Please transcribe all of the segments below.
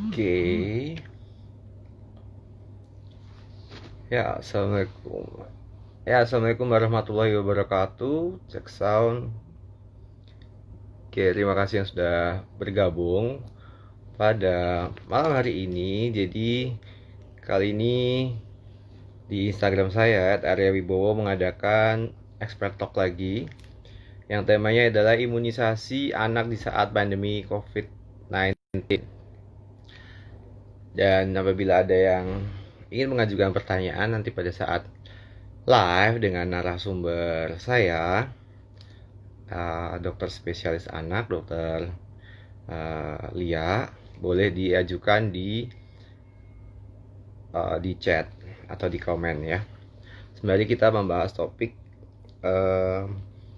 Oke. Ya, assalamualaikum. Ya, assalamualaikum warahmatullahi wabarakatuh. Cek sound. Oke, terima kasih yang sudah bergabung pada malam hari ini. Jadi, kali ini di Instagram saya @aryawibowo mengadakan expert talk lagi yang temanya adalah imunisasi anak di saat pandemi COVID-19. Dan apabila ada yang ingin mengajukan pertanyaan nanti pada saat live dengan narasumber saya, dokter spesialis anak, dokter Lia, boleh diajukan di chat atau di komen ya. Sembari kita membahas topik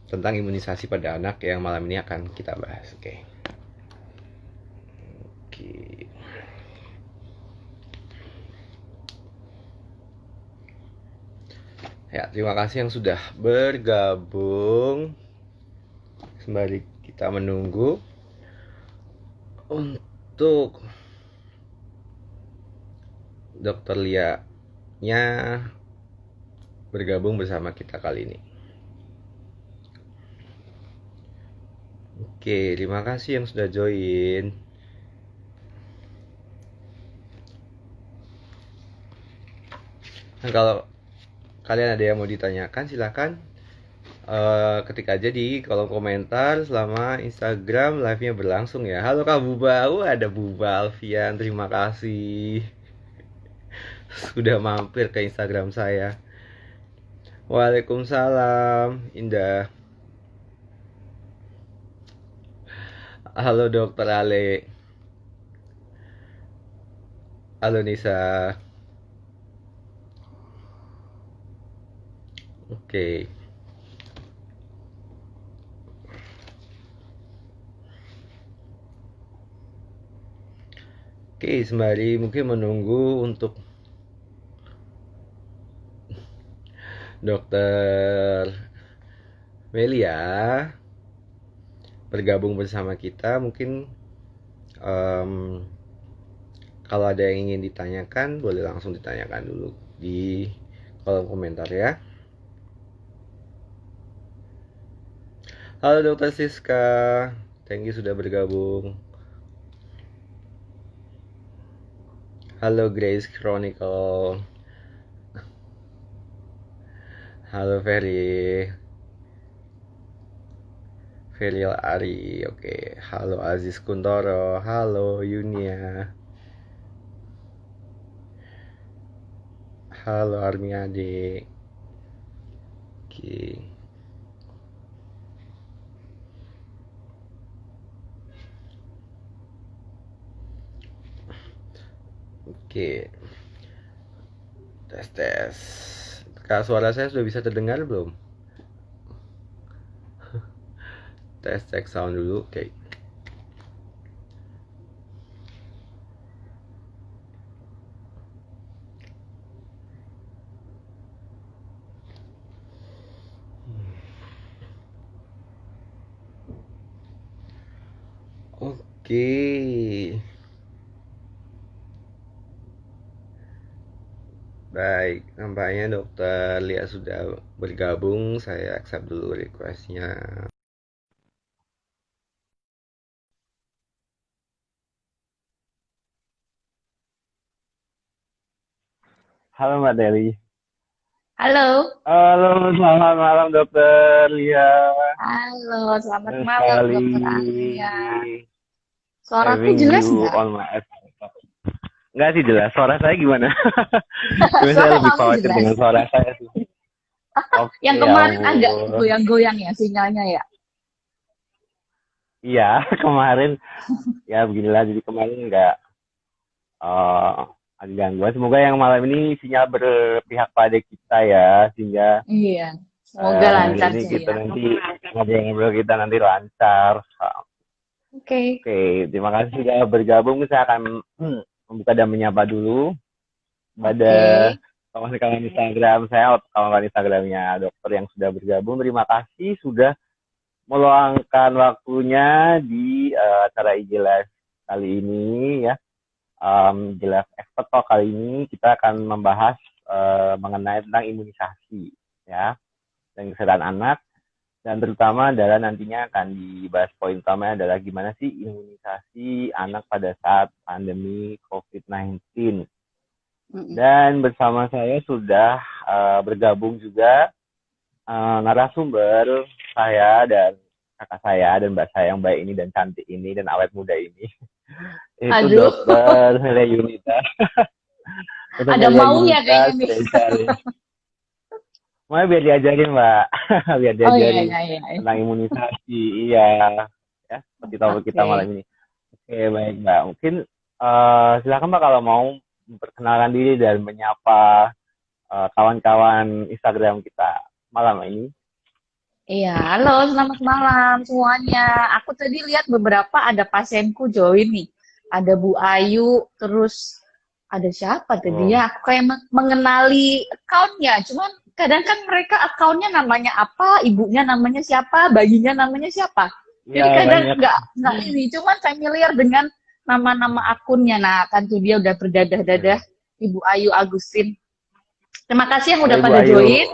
tentang imunisasi pada anak yang malam ini akan kita bahas. Oke. Ya, terima kasih yang sudah bergabung. Sembari kita menunggu untuk dokter Lia-nya bergabung bersama kita kali ini. Oke, terima kasih yang sudah join. Nah, kalau kalian ada yang mau ditanyakan, silahkan ketik aja di kolom komentar selama Instagram live-nya berlangsung ya. Halo Kak Buba, ada Buba Alfian, terima kasih sudah mampir ke Instagram saya. Waalaikumsalam, Indah. Halo Dokter Ale. Halo Nisa. Oke. Oke, sembari mungkin menunggu untuk Dokter Melia bergabung bersama kita, mungkin kalau ada yang ingin ditanyakan boleh langsung ditanyakan dulu di kolom komentar ya. Halo Dokter Siska, thank you sudah bergabung. Halo Grace Chronicle. Halo Ferry Ari, oke. Halo Aziz Kuntoro, halo Yunia, halo Armiade. Oke. Oke. Tes. Kak, suara saya sudah bisa terdengar belum? Tes cek sound dulu. Oke. Oke. Baik, nampaknya Dokter Lia sudah bergabung. Saya accept dulu requestnya. Halo Mbak Deli. Halo, Halo, selamat malam Dokter Lia. halo, selamat Senang malam sekali Dokter Alia. Suaraku having jelas you nggak? on my episode. Enggak sih jelas, suara saya gimana? Cuma saya Suara lebih kamu khawatir jelas. dengan suara saya sih. Yang Oke, ya kemarin agak ampun. goyang-goyang ya sinyalnya ya. Iya, kemarin ya beginilah. Jadi kemarin enggak ada gangguan. Semoga yang malam ini sinyal berpihak pada kita ya, sehingga Iya, semoga hari lancar ini sih kita ya. nanti ngobrol-ngobrol kita nanti lancar. Oke, Oke, terima kasih sudah bergabung. Saya akan membuka dan menyapa dulu pada oke. kawan-kawan Instagram saya, kawan-kawan Instagramnya dokter yang sudah bergabung. Terima kasih sudah meluangkan waktunya di acara IG Live kali ini ya. Jelas Expert Talk kali ini kita akan membahas mengenai tentang imunisasi ya dan kesehatan anak, dan terutama adalah nantinya akan dibahas poin utamanya adalah gimana sih imunisasi anak pada saat pandemi COVID-19. Dan bersama saya sudah bergabung juga narasumber saya dan kakak saya dan mbak saya yang baik ini dan cantik ini dan awet muda ini. Itu Dokter Melia Yunita. Ada maunya kayaknya nih. Mau biar diajarin Mbak, biar diajarin iya. tentang imunisasi, iya, ya seperti topik kita malam ini. Oke baik Mbak, mungkin silakan Mbak kalau mau memperkenalkan diri dan menyapa kawan-kawan Instagram kita malam ini. Iya, halo, selamat malam semuanya. Aku tadi lihat beberapa ada pasienku join nih. Ada Bu Ayu, terus ada siapa tadi ya? Aku kayak mengenali account-nya. Cuman kadang kan mereka account-nya namanya apa, ibunya namanya siapa, bayinya namanya siapa. Jadi kadang nggak ini, cuman familiar dengan nama-nama akunnya. Nah, kan tuh dia udah berdadah-dadah, Ibu Ayu Agustin. Terima kasih yang udah pada join.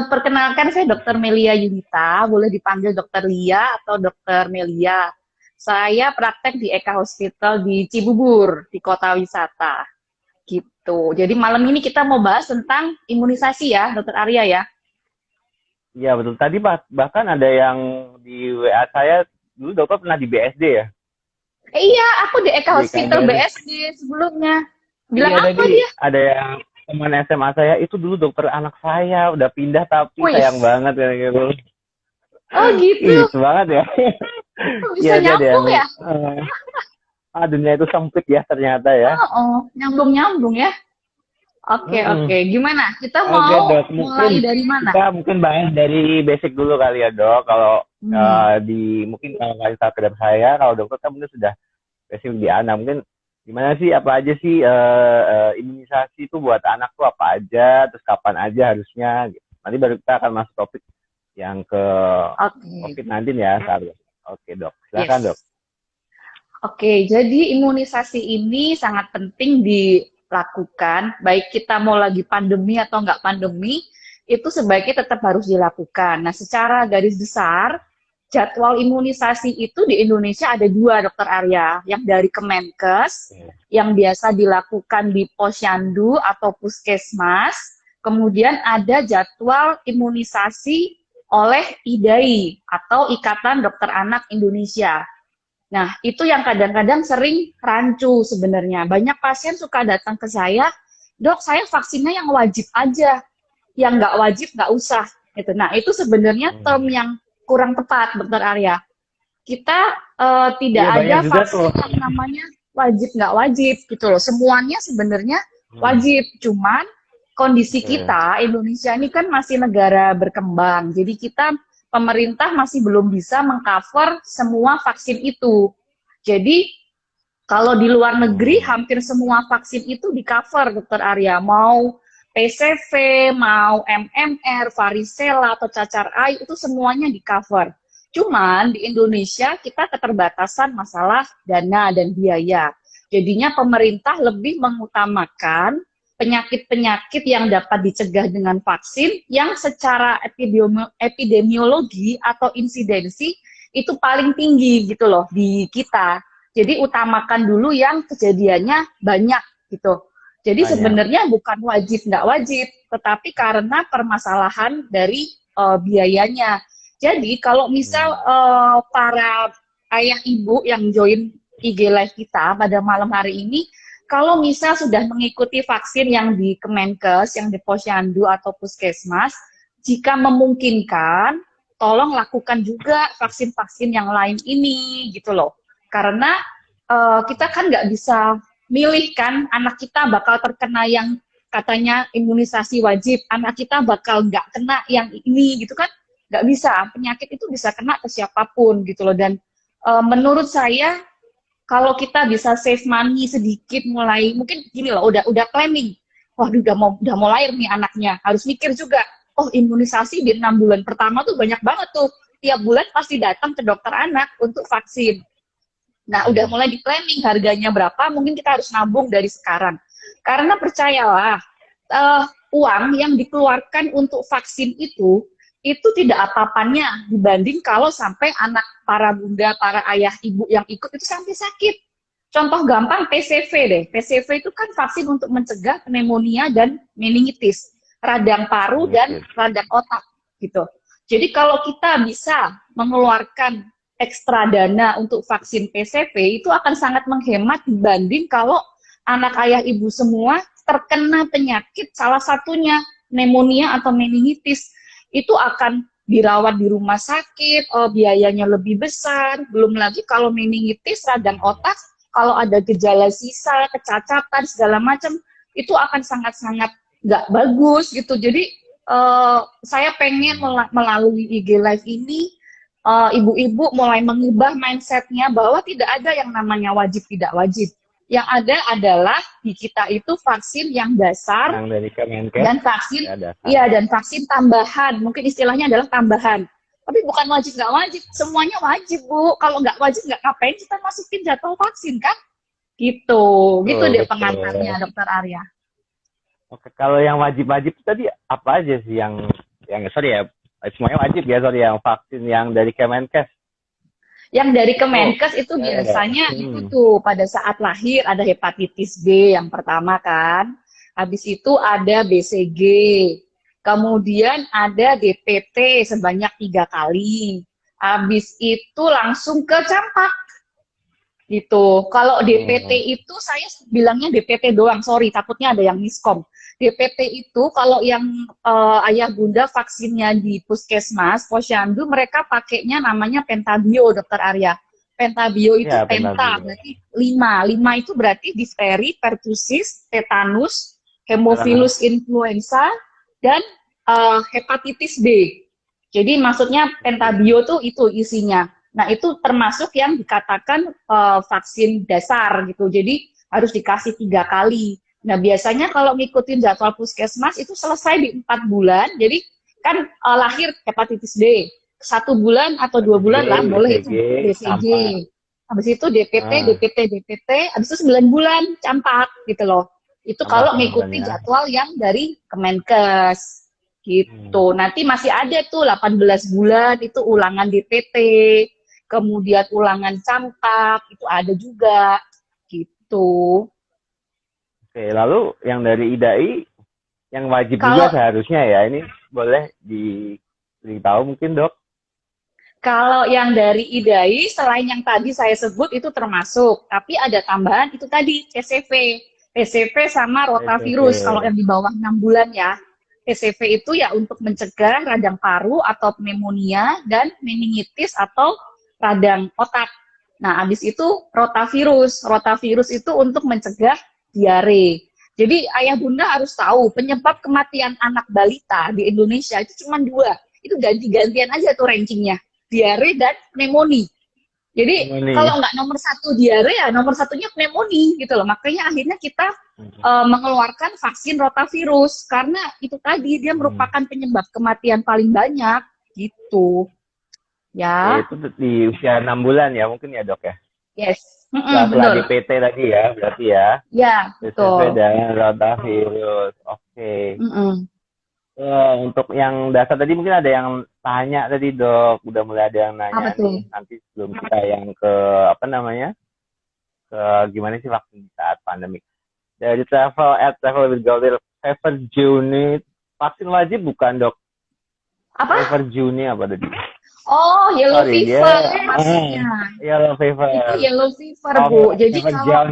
Perkenalkan, saya Dr. Melia Yunita, boleh dipanggil Dr. Lia atau Dr. Melia. Saya praktek di Eka Hospital di Cibubur, di kota wisata. Gitu. Jadi malam ini kita mau bahas tentang imunisasi ya, Dr. Arya ya. Iya betul. Tadi bahkan ada yang di WA saya, dulu dokter pernah di BSD ya? Iya, aku di Eka Hospital BSD sebelumnya. Bilang apa dia? Ada yang teman SMA saya itu dulu dokter anak saya, udah pindah tapi sayang banget kayak gitu. Oh gitu. Itu banget ya. Bisa nyambung ya? Dunia itu sempit ya ternyata ya. Nyambung ya. Oke. Gimana? Kita mau mulai dari mana? Kita mungkin bahas dari basic dulu kali ya dok. Kalau mungkin kalau Instagram saya, kalau dokter kan mungkin sudah basic di anak. Mungkin gimana sih, apa aja sih imunisasi itu buat anak tuh apa aja, terus kapan aja harusnya gitu. Nanti baru kita akan masuk topik yang ke COVID-19 ya. Oke dok, silakan dok. Oke, jadi imunisasi ini sangat penting dilakukan, baik kita mau lagi pandemi atau nggak pandemi, itu sebaiknya tetap harus dilakukan. Nah, secara garis besar, jadwal imunisasi itu di Indonesia ada 2, Dr. Arya, yang dari Kemenkes, yang biasa dilakukan di Posyandu atau Puskesmas, kemudian ada jadwal imunisasi oleh IDAI atau Ikatan Dokter Anak Indonesia. Nah, itu yang kadang-kadang sering rancu sebenarnya. Banyak pasien suka datang ke saya, dok saya vaksinnya yang wajib aja, yang nggak wajib nggak usah. Gitu. Nah, itu sebenarnya term yang kurang tepat, Dr. Arya. Kita tidak ada vaksin yang namanya wajib nggak wajib gitu loh. Semuanya sebenarnya wajib, cuman kondisi kita Indonesia ini kan masih negara berkembang. Jadi pemerintah masih belum bisa mengcover semua vaksin itu. Jadi kalau di luar negeri hampir semua vaksin itu di-cover, Dr. Arya. Mau PCV, mau MMR, varicella, atau cacar air, itu semuanya di-cover. Cuman di Indonesia kita keterbatasan masalah dana dan biaya. Jadinya pemerintah lebih mengutamakan penyakit-penyakit yang dapat dicegah dengan vaksin yang secara epidemiologi atau insidensi itu paling tinggi gitu loh di kita. Jadi utamakan dulu yang kejadiannya banyak gitu. Jadi sebenarnya bukan wajib nggak wajib, tetapi karena permasalahan dari biayanya. Jadi kalau misal para ayah ibu yang join IG Live kita pada malam hari ini, kalau misal sudah mengikuti vaksin yang di Kemenkes, yang di Posyandu atau Puskesmas, jika memungkinkan, tolong lakukan juga vaksin-vaksin yang lain ini, gitu loh. Karena kita kan nggak bisa milih kan, anak kita bakal terkena yang katanya imunisasi wajib, anak kita bakal nggak kena yang ini, gitu kan. Nggak bisa, penyakit itu bisa kena ke siapapun, gitu loh. Dan menurut saya, kalau kita bisa save money sedikit mulai, mungkin gini loh, udah planning, wah udah mau lahir nih anaknya, harus mikir juga, oh imunisasi di 6 bulan pertama tuh banyak banget tuh, tiap bulan pasti datang ke dokter anak untuk vaksin. Nah, udah mulai di planning harganya berapa, mungkin kita harus nabung dari sekarang. Karena percayalah, uang yang dikeluarkan untuk vaksin itu tidak apa-apanya dibanding kalau sampai anak para bunda, para ayah, ibu yang ikut itu sampai sakit. Contoh gampang PCV deh. PCV itu kan vaksin untuk mencegah pneumonia dan meningitis, radang paru dan radang otak gitu. Jadi kalau kita bisa mengeluarkan ekstra dana untuk vaksin PCV itu akan sangat menghemat dibanding kalau anak ayah ibu semua terkena penyakit salah satunya pneumonia atau meningitis, itu akan dirawat di rumah sakit, biayanya lebih besar. Belum lagi kalau meningitis, radang otak, kalau ada gejala sisa, kecacatan, segala macam, itu akan sangat-sangat nggak bagus gitu. Jadi saya pengen melalui IG Live ini, ibu-ibu mulai mengubah mindsetnya bahwa tidak ada yang namanya wajib tidak wajib. Yang ada adalah di kita itu vaksin yang dasar Yang dari Kemenkes dan vaksin, ya, dan vaksin tambahan. Mungkin istilahnya adalah tambahan. Tapi bukan wajib nggak wajib, semuanya wajib Bu. Kalau nggak wajib nggak ngapain kita masukin jadwal vaksin kan? Gitu, gitu deh pengantarnya Dokter Arya. Oke, kalau yang wajib-wajib tadi apa aja sih yang sorry ya, semuanya wajib ya, sorry, yang vaksin yang dari Kemenkes. Yang dari Kemenkes itu biasanya itu tuh pada saat lahir ada hepatitis B yang pertama kan. Habis itu ada BCG. Kemudian ada DPT sebanyak 3 kali. Habis itu langsung ke campak. Gitu. Kalau DPT itu saya bilangnya DPT doang, sorry takutnya ada yang miskom. DPT itu kalau yang ayah bunda vaksinnya di puskesmas, posyandu, mereka pakainya namanya pentabio, Dokter Arya. Pentabio itu Ya, penta, berarti 5. 5 itu berarti difteri, pertusis, tetanus, hemophilus influenza, dan hepatitis B. Jadi maksudnya pentabio tuh itu isinya. Nah itu termasuk yang dikatakan vaksin dasar gitu. Jadi harus dikasih 3 kali. Nah, biasanya kalau ngikutin jadwal puskesmas itu selesai di 4 bulan. Jadi kan lahir hepatitis B. 1 bulan atau 2 bulan lah boleh itu BCG. Habis itu DPT, habis itu 9 bulan campak gitu loh. Itu kalau ngikuti jadwal yang dari Kemenkes gitu. Nanti masih ada tuh 18 bulan itu ulangan DPT, kemudian ulangan campak, itu ada juga gitu. Oke, lalu yang dari IDAI yang wajib juga seharusnya ya, ini boleh diberitahu mungkin Dok? Kalau yang dari IDAI selain yang tadi saya sebut itu termasuk, tapi ada tambahan itu tadi PCV sama rotavirus kalau yang di bawah 6 bulan ya. PCV itu ya untuk mencegah radang paru atau pneumonia dan meningitis atau radang otak. Nah, habis itu rotavirus. Rotavirus itu untuk mencegah diare. Jadi ayah bunda harus tahu penyebab kematian anak balita di Indonesia itu cuma 2. Itu ganti-gantian aja tuh rankingnya. Diare dan pneumonia. Jadi kalau nggak nomor 1 diare ya nomor 1-nya pneumonia gitu loh. Makanya akhirnya kita mengeluarkan vaksin rotavirus karena itu tadi dia merupakan penyebab kematian paling banyak gitu. Ya. Itu di usia 6 bulan ya mungkin ya Dok ya? Yes. Setelah DPT tadi ya, berarti ya? Ya, betul. PCV dan rotavirus. Oke. Untuk yang dasar tadi mungkin ada yang tanya tadi Dok, udah mulai ada yang nanya nih. Nanti sebelum kita yang ke ke gimana sih vaksin saat pandemik. Dari travel with Gaulil, Fever June, vaksin wajib bukan Dok? Apa? Fever June apa tadi? Oh, yellow fever maksudnya. Yellow fever. Itu yellow fever, Bu. Jadi kalau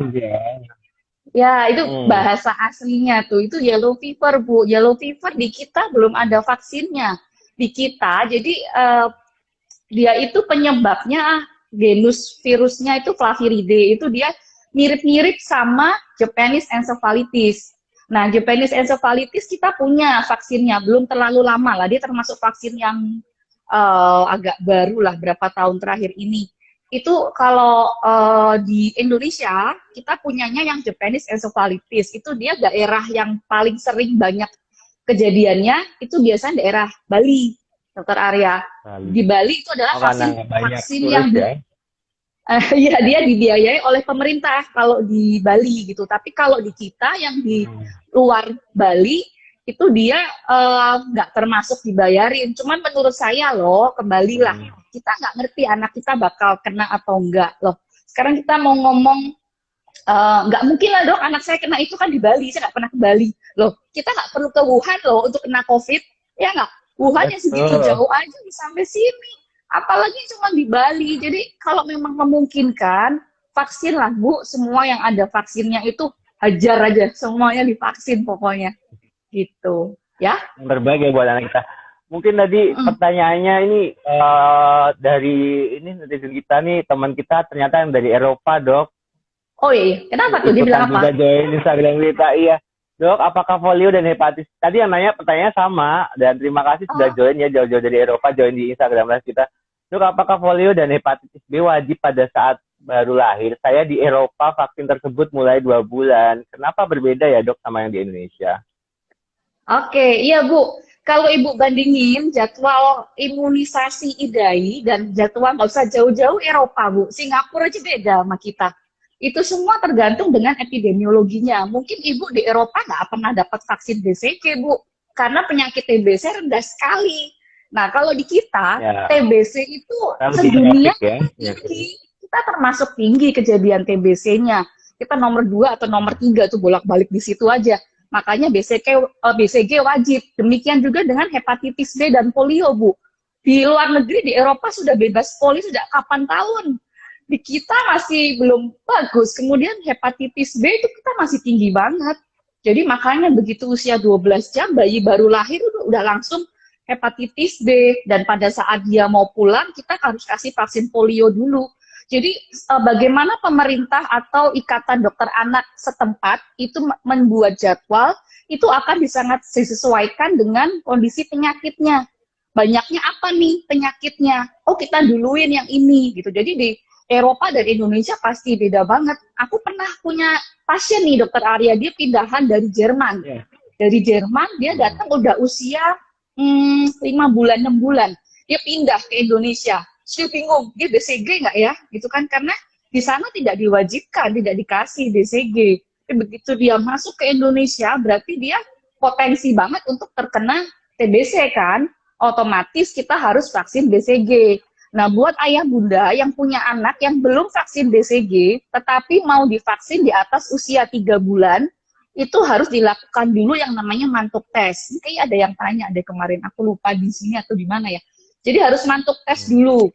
ya itu bahasa aslinya tuh, itu yellow fever, Bu. Yellow fever di kita belum ada vaksinnya. Di kita, jadi dia itu penyebabnya genus virusnya itu Flaviridae. Itu dia mirip-mirip sama Japanese encephalitis. Nah, Japanese encephalitis kita punya vaksinnya, belum terlalu lama lah. Dia termasuk vaksin yang agak baru lah berapa tahun terakhir ini. Itu kalau di Indonesia kita punyanya yang Japanese encephalitis. Itu dia daerah yang paling sering banyak kejadiannya itu biasanya daerah Bali, Dokter Arya. Di Bali itu adalah vaksin yang Ya dia dibiayai oleh pemerintah kalau di Bali gitu. Tapi kalau di kita yang di luar Bali itu dia nggak termasuk dibayarin. Cuman menurut saya loh, kembalilah kita nggak ngerti anak kita bakal kena atau enggak loh. Sekarang kita mau ngomong nggak mungkin lah dok anak saya kena itu kan di Bali, saya nggak pernah ke Bali loh. Kita nggak perlu ke Wuhan loh untuk kena COVID, ya nggak? Wuhan yang segitu Betul. jauh aja bisa sampai sini, apalagi cuma di Bali. Jadi kalau memang memungkinkan vaksin lah Bu, semua yang ada vaksinnya itu hajar aja, semuanya divaksin pokoknya gitu ya. Yang terbaik ya buat anak kita. Mungkin tadi pertanyaannya ini dari ini netizen kita nih, teman kita ternyata yang dari Eropa, Dok. Oh iya, kenapa tuh? Dia bilang Ikutan juga apa? join Instagram kita, iya. Dok, apakah polio dan hepatitis? Tadi yang nanya pertanyaan sama, dan terima kasih sudah join ya, jauh-jauh dari Eropa, join di Instagram Live kita. Dok, apakah polio dan hepatitis B wajib pada saat baru lahir? Saya di Eropa, vaksin tersebut mulai 2 bulan. Kenapa berbeda ya, Dok, sama yang di Indonesia? Oke, iya Bu. Kalau Ibu bandingin jadwal imunisasi IDAI dan jadwal nggak usah jauh-jauh Eropa Bu, Singapura aja beda sama kita. Itu semua tergantung dengan epidemiologinya. Mungkin Ibu di Eropa nggak pernah dapat vaksin BCG Bu, karena penyakit TBC rendah sekali. Nah, kalau di kita, Ya, TBC itu lebih sedunia genetik ya. tinggi. Kita termasuk tinggi kejadian TBC-nya. Kita nomor 2 atau nomor 3 tuh bolak-balik di situ aja. Makanya BCG wajib. Demikian juga dengan hepatitis B dan polio, Bu. Di luar negeri, di Eropa sudah bebas polio sejak kapan tahun. Di kita masih belum bagus. Kemudian hepatitis B itu kita masih tinggi banget. Jadi makanya begitu usia 12 jam, bayi baru lahir udah langsung hepatitis B. Dan pada saat dia mau pulang, kita harus kasih vaksin polio dulu. Jadi bagaimana pemerintah atau ikatan dokter anak setempat itu membuat jadwal, itu akan sangat disesuaikan dengan kondisi penyakitnya. Banyaknya apa nih penyakitnya? Oh kita duluin yang ini gitu. Jadi di Eropa dan Indonesia pasti beda banget. Aku pernah punya pasien nih dokter Arya, dia pindahan dari Jerman. Dari Jerman dia datang udah usia 5 bulan, 6 bulan. Dia pindah ke Indonesia. Saya bingung, dia BCG nggak ya? Gitu kan, karena di sana tidak diwajibkan, tidak dikasih BCG. Tapi begitu dia masuk ke Indonesia, berarti dia potensi banget untuk terkena TBC kan? Otomatis kita harus vaksin BCG. Nah, buat ayah bunda yang punya anak yang belum vaksin BCG, tetapi mau divaksin di atas usia 3 bulan, itu harus dilakukan dulu yang namanya mantuk tes. Ini kayak ada yang tanya, ada kemarin, aku lupa di sini atau di mana ya. Jadi harus mantuk tes dulu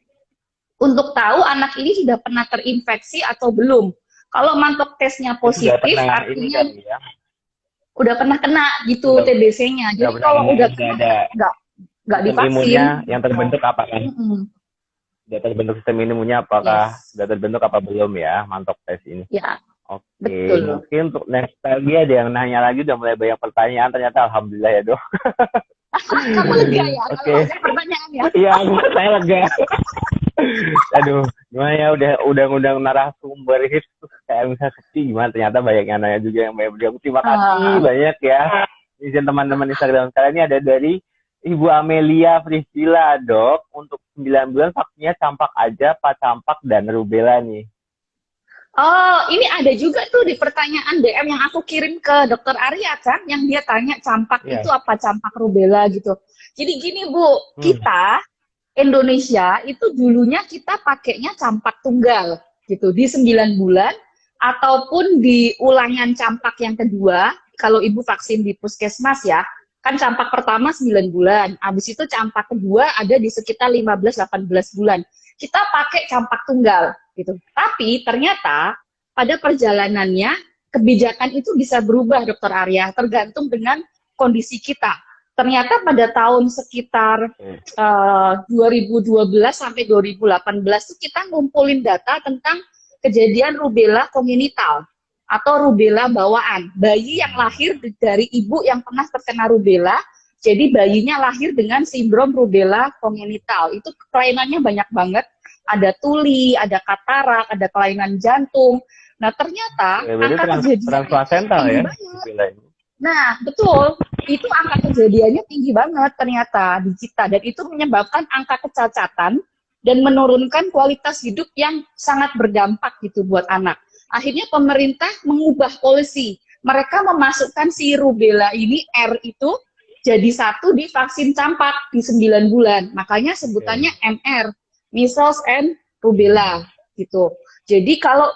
untuk tahu anak ini sudah pernah terinfeksi atau belum. Kalau mantuk tesnya positif, artinya udah pernah kena gitu TBC-nya. Jadi kalau udah kena, nggak divaksin. Imunnya yang terbentuk apa kan? Sudah terbentuk sistem imunnya apakah sudah terbentuk apa belum ya? Mantuk tes ini. Ya. Oke, betul. Mungkin untuk next lagi ada yang nanya lagi, udah mulai banyak pertanyaan. Ternyata alhamdulillah ya Dok. Kamu lega ya? Kalau banyak pertanyaan ya? Iya, saya lega. Aduh, gimana ya udah ngundang narasumber hits kayak misalnya sepi gimana, ternyata banyak yang nanya juga yang banyak beliau. Terima kasih banyak ya. Izin teman-teman Instagram sekarang ini ada dari Ibu Amelia Priscila, Dok. Untuk 9 bulan vaksinnya campak aja, Pak, campak dan rubella nih. Oh, ini ada juga tuh di pertanyaan DM yang aku kirim ke dokter Arya kan, yang dia tanya campak itu apa, campak rubella gitu. Jadi gini Bu, kita Indonesia itu dulunya kita pakainya campak tunggal gitu di 9 bulan ataupun di ulangan campak yang kedua. Kalau Ibu vaksin di puskesmas ya, kan campak pertama 9 bulan, habis itu campak kedua ada di sekitar 15-18 bulan. Kita pakai campak tunggal gitu. Tapi ternyata pada perjalanannya kebijakan itu bisa berubah Dokter Arya, tergantung dengan kondisi kita. Ternyata pada tahun sekitar 2012 sampai 2018 itu kita ngumpulin data tentang kejadian rubella kongenital atau rubella bawaan. Bayi yang lahir dari ibu yang pernah terkena rubella, jadi bayinya lahir dengan sindrom rubella kongenital. Itu kelainannya banyak banget. Ada tuli, ada katarak, ada kelainan jantung. Nah, ternyata angka kejadiannya Nah, betul. Itu angka kejadiannya tinggi banget ternyata di kita. Dan itu menyebabkan angka kecacatan dan menurunkan kualitas hidup yang sangat berdampak gitu buat anak. Akhirnya pemerintah mengubah polisi. Mereka memasukkan si rubella ini, R itu, jadi satu di vaksin campak di 9 bulan. Makanya sebutannya MR, Measles and Rubella gitu. Jadi kalau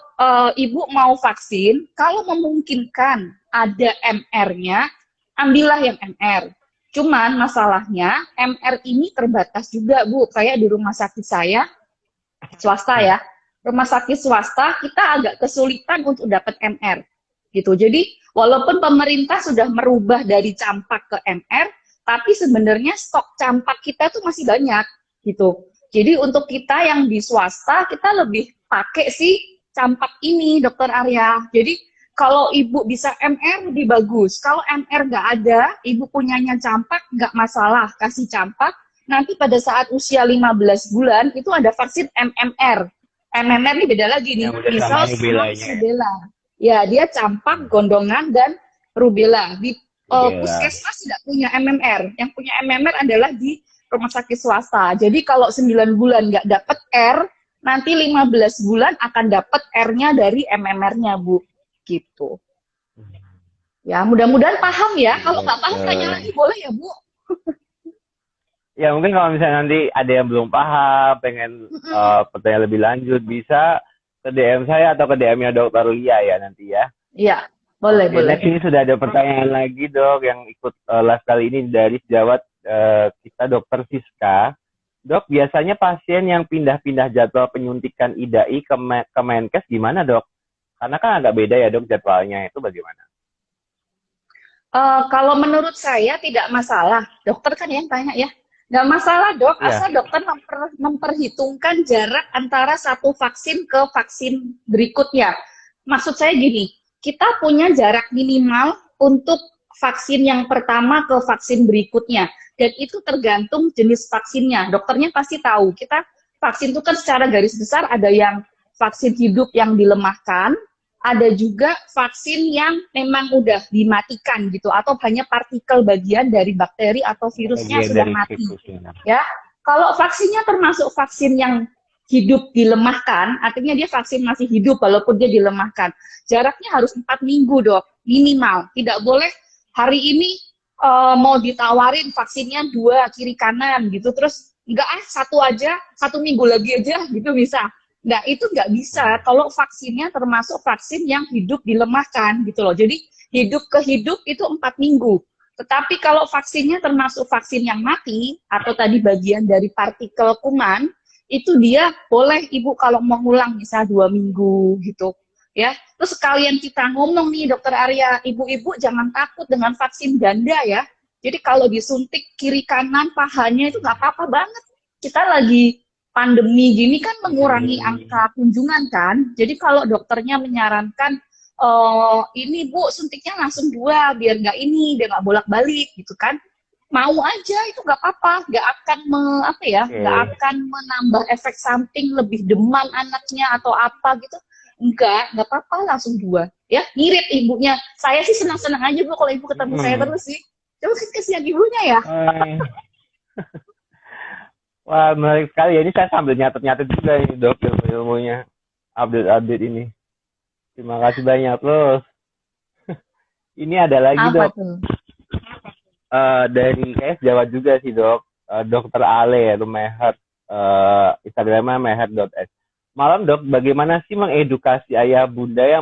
ibu mau vaksin, kalau memungkinkan ada MR-nya, ambillah yang MR. Cuman masalahnya MR ini terbatas juga, Bu. Kayak di rumah sakit saya, swasta ya. Rumah sakit swasta kita agak kesulitan untuk dapat MR gitu. Jadi walaupun pemerintah sudah merubah dari campak ke MR, tapi sebenarnya stok campak kita tuh masih banyak gitu. Jadi untuk kita yang di swasta, kita lebih pakai sih campak ini, Dokter Arya. Jadi kalau ibu bisa MR lebih bagus. Kalau MR nggak ada, ibu punyanya campak, nggak masalah, kasih campak. Nanti pada saat usia 15 bulan, itu ada vaksin MMR. MMR ini beda lagi nih, Measles, Rubella. Ya, dia campak, gondongan, dan rubella. Di puskesmas tidak punya MMR. Yang punya MMR adalah di rumah sakit swasta. Jadi kalau 9 bulan nggak dapat R, nanti 15 bulan akan dapat R-nya dari MMR-nya, Bu. Gitu. Ya, mudah-mudahan paham ya. Kalau nggak paham, tanya lagi boleh ya, Bu? Ya mungkin kalau misalnya nanti ada yang belum paham, pengen pertanyaan lebih lanjut, bisa ke DM saya atau ke DM-nya Dokter Lia ya nanti ya. Iya, boleh, boleh. Next ini sudah ada pertanyaan lagi Dok yang ikut live kali ini dari sejawat kita Dokter Siska. Dok, biasanya pasien yang pindah-pindah jadwal penyuntikan IDAI ke Kemenkes gimana Dok? Karena kan agak beda ya Dok jadwalnya, itu bagaimana? Kalau menurut saya tidak masalah. Dokter kan yang tanya ya. Nggak masalah dok, asal dokter memperhitungkan jarak antara satu vaksin ke vaksin berikutnya. Maksud saya gini, kita punya jarak minimal untuk vaksin yang pertama ke vaksin berikutnya. Dan itu tergantung jenis vaksinnya. Dokternya pasti tahu, kita vaksin itu kan secara garis besar ada yang vaksin hidup yang dilemahkan, ada juga vaksin yang memang udah dimatikan gitu, atau hanya partikel bagian dari bakteri atau virusnya sudah mati. Ya, kalau vaksinnya termasuk vaksin yang hidup dilemahkan, artinya dia vaksin masih hidup walaupun dia dilemahkan. Jaraknya harus 4 minggu dok, minimal. Tidak boleh hari ini mau ditawarin vaksinnya 2 kiri kanan gitu, terus enggak satu aja, 1 minggu lagi aja gitu bisa. Nah, itu nggak bisa kalau vaksinnya termasuk vaksin yang hidup dilemahkan gitu loh. Jadi hidup ke hidup itu 4 minggu. Tetapi kalau vaksinnya termasuk vaksin yang mati atau tadi bagian dari partikel kuman, itu dia boleh ibu kalau mau ngulang misal 2 minggu gitu. Ya, terus sekalian kita ngomong nih Dokter Arya, ibu-ibu jangan takut dengan vaksin ganda ya. Jadi kalau disuntik kiri kanan pahanya itu nggak apa-apa banget. Kita lagi pandemi gini kan mengurangi angka kunjungan kan, jadi kalau dokternya menyarankan ini Bu suntiknya langsung 2 biar nggak nggak bolak-balik gitu kan, mau aja itu nggak apa-apa, nggak akan nggak akan menambah efek samping lebih demam anaknya atau apa gitu, nggak apa-apa langsung 2 ya, ngirit ibunya. Saya sih senang-senang aja Bu kalau ibu ketemu saya terus sih, coba kasihan ibunya ya. Wah, menarik sekali ya. Ini saya sambil nyatet-nyatet juga nih, Dok, ilmu-ilmunya. Update-update ini. Terima kasih banyak, loh. Ini ada lagi, apa Dok. Tuh? Dari KS Jawa juga sih, Dok. Dokter Ale, itu Meher. Instagramnya meher.s. Malam, Dok, bagaimana sih mengedukasi ayah bunda yang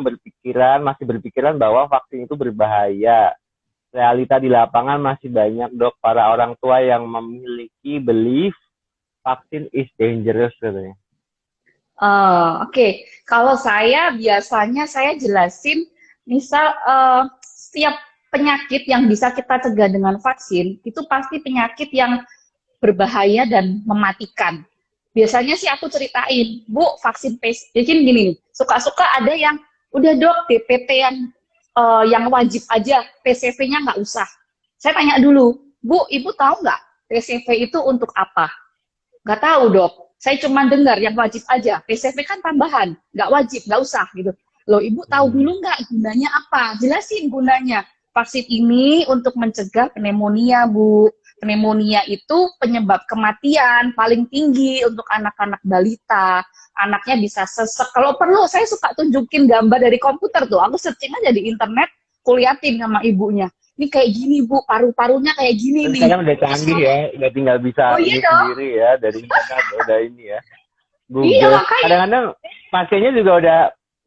masih berpikiran bahwa vaksin itu berbahaya? Realita di lapangan masih banyak, Dok, para orang tua yang memiliki belief vaksin is dangerous katanya. Oke. Kalau saya biasanya saya jelasin, misal setiap penyakit yang bisa kita cegah dengan vaksin, itu pasti penyakit yang berbahaya dan mematikan. Biasanya sih aku ceritain, Bu, vaksin jadi gini nih, suka-suka ada yang, udah dok, DPT yang wajib aja, PCV-nya nggak usah. Saya tanya dulu, Bu, ibu tahu nggak PCV itu untuk apa? Nggak tahu dok, saya cuma dengar yang wajib aja, PCV kan tambahan, nggak wajib, nggak usah gitu. Loh ibu tahu dulu nggak gunanya apa? Jelasin gunanya. Vaksin ini untuk mencegah pneumonia Bu, pneumonia itu penyebab kematian paling tinggi untuk anak-anak balita. Anaknya bisa sesek. Kalau perlu, saya suka tunjukin gambar dari komputer tuh. Aku searching aja di internet, kuliatin sama ibunya. Ini kayak gini, Bu. Paru-parunya kayak gini nih. Sekarang udah canggih ya. Udah tinggal bisa ini sendiri ya. Dari internet udah ini ya. Google. Iya, makanya. Kadang-kadang pasiennya juga udah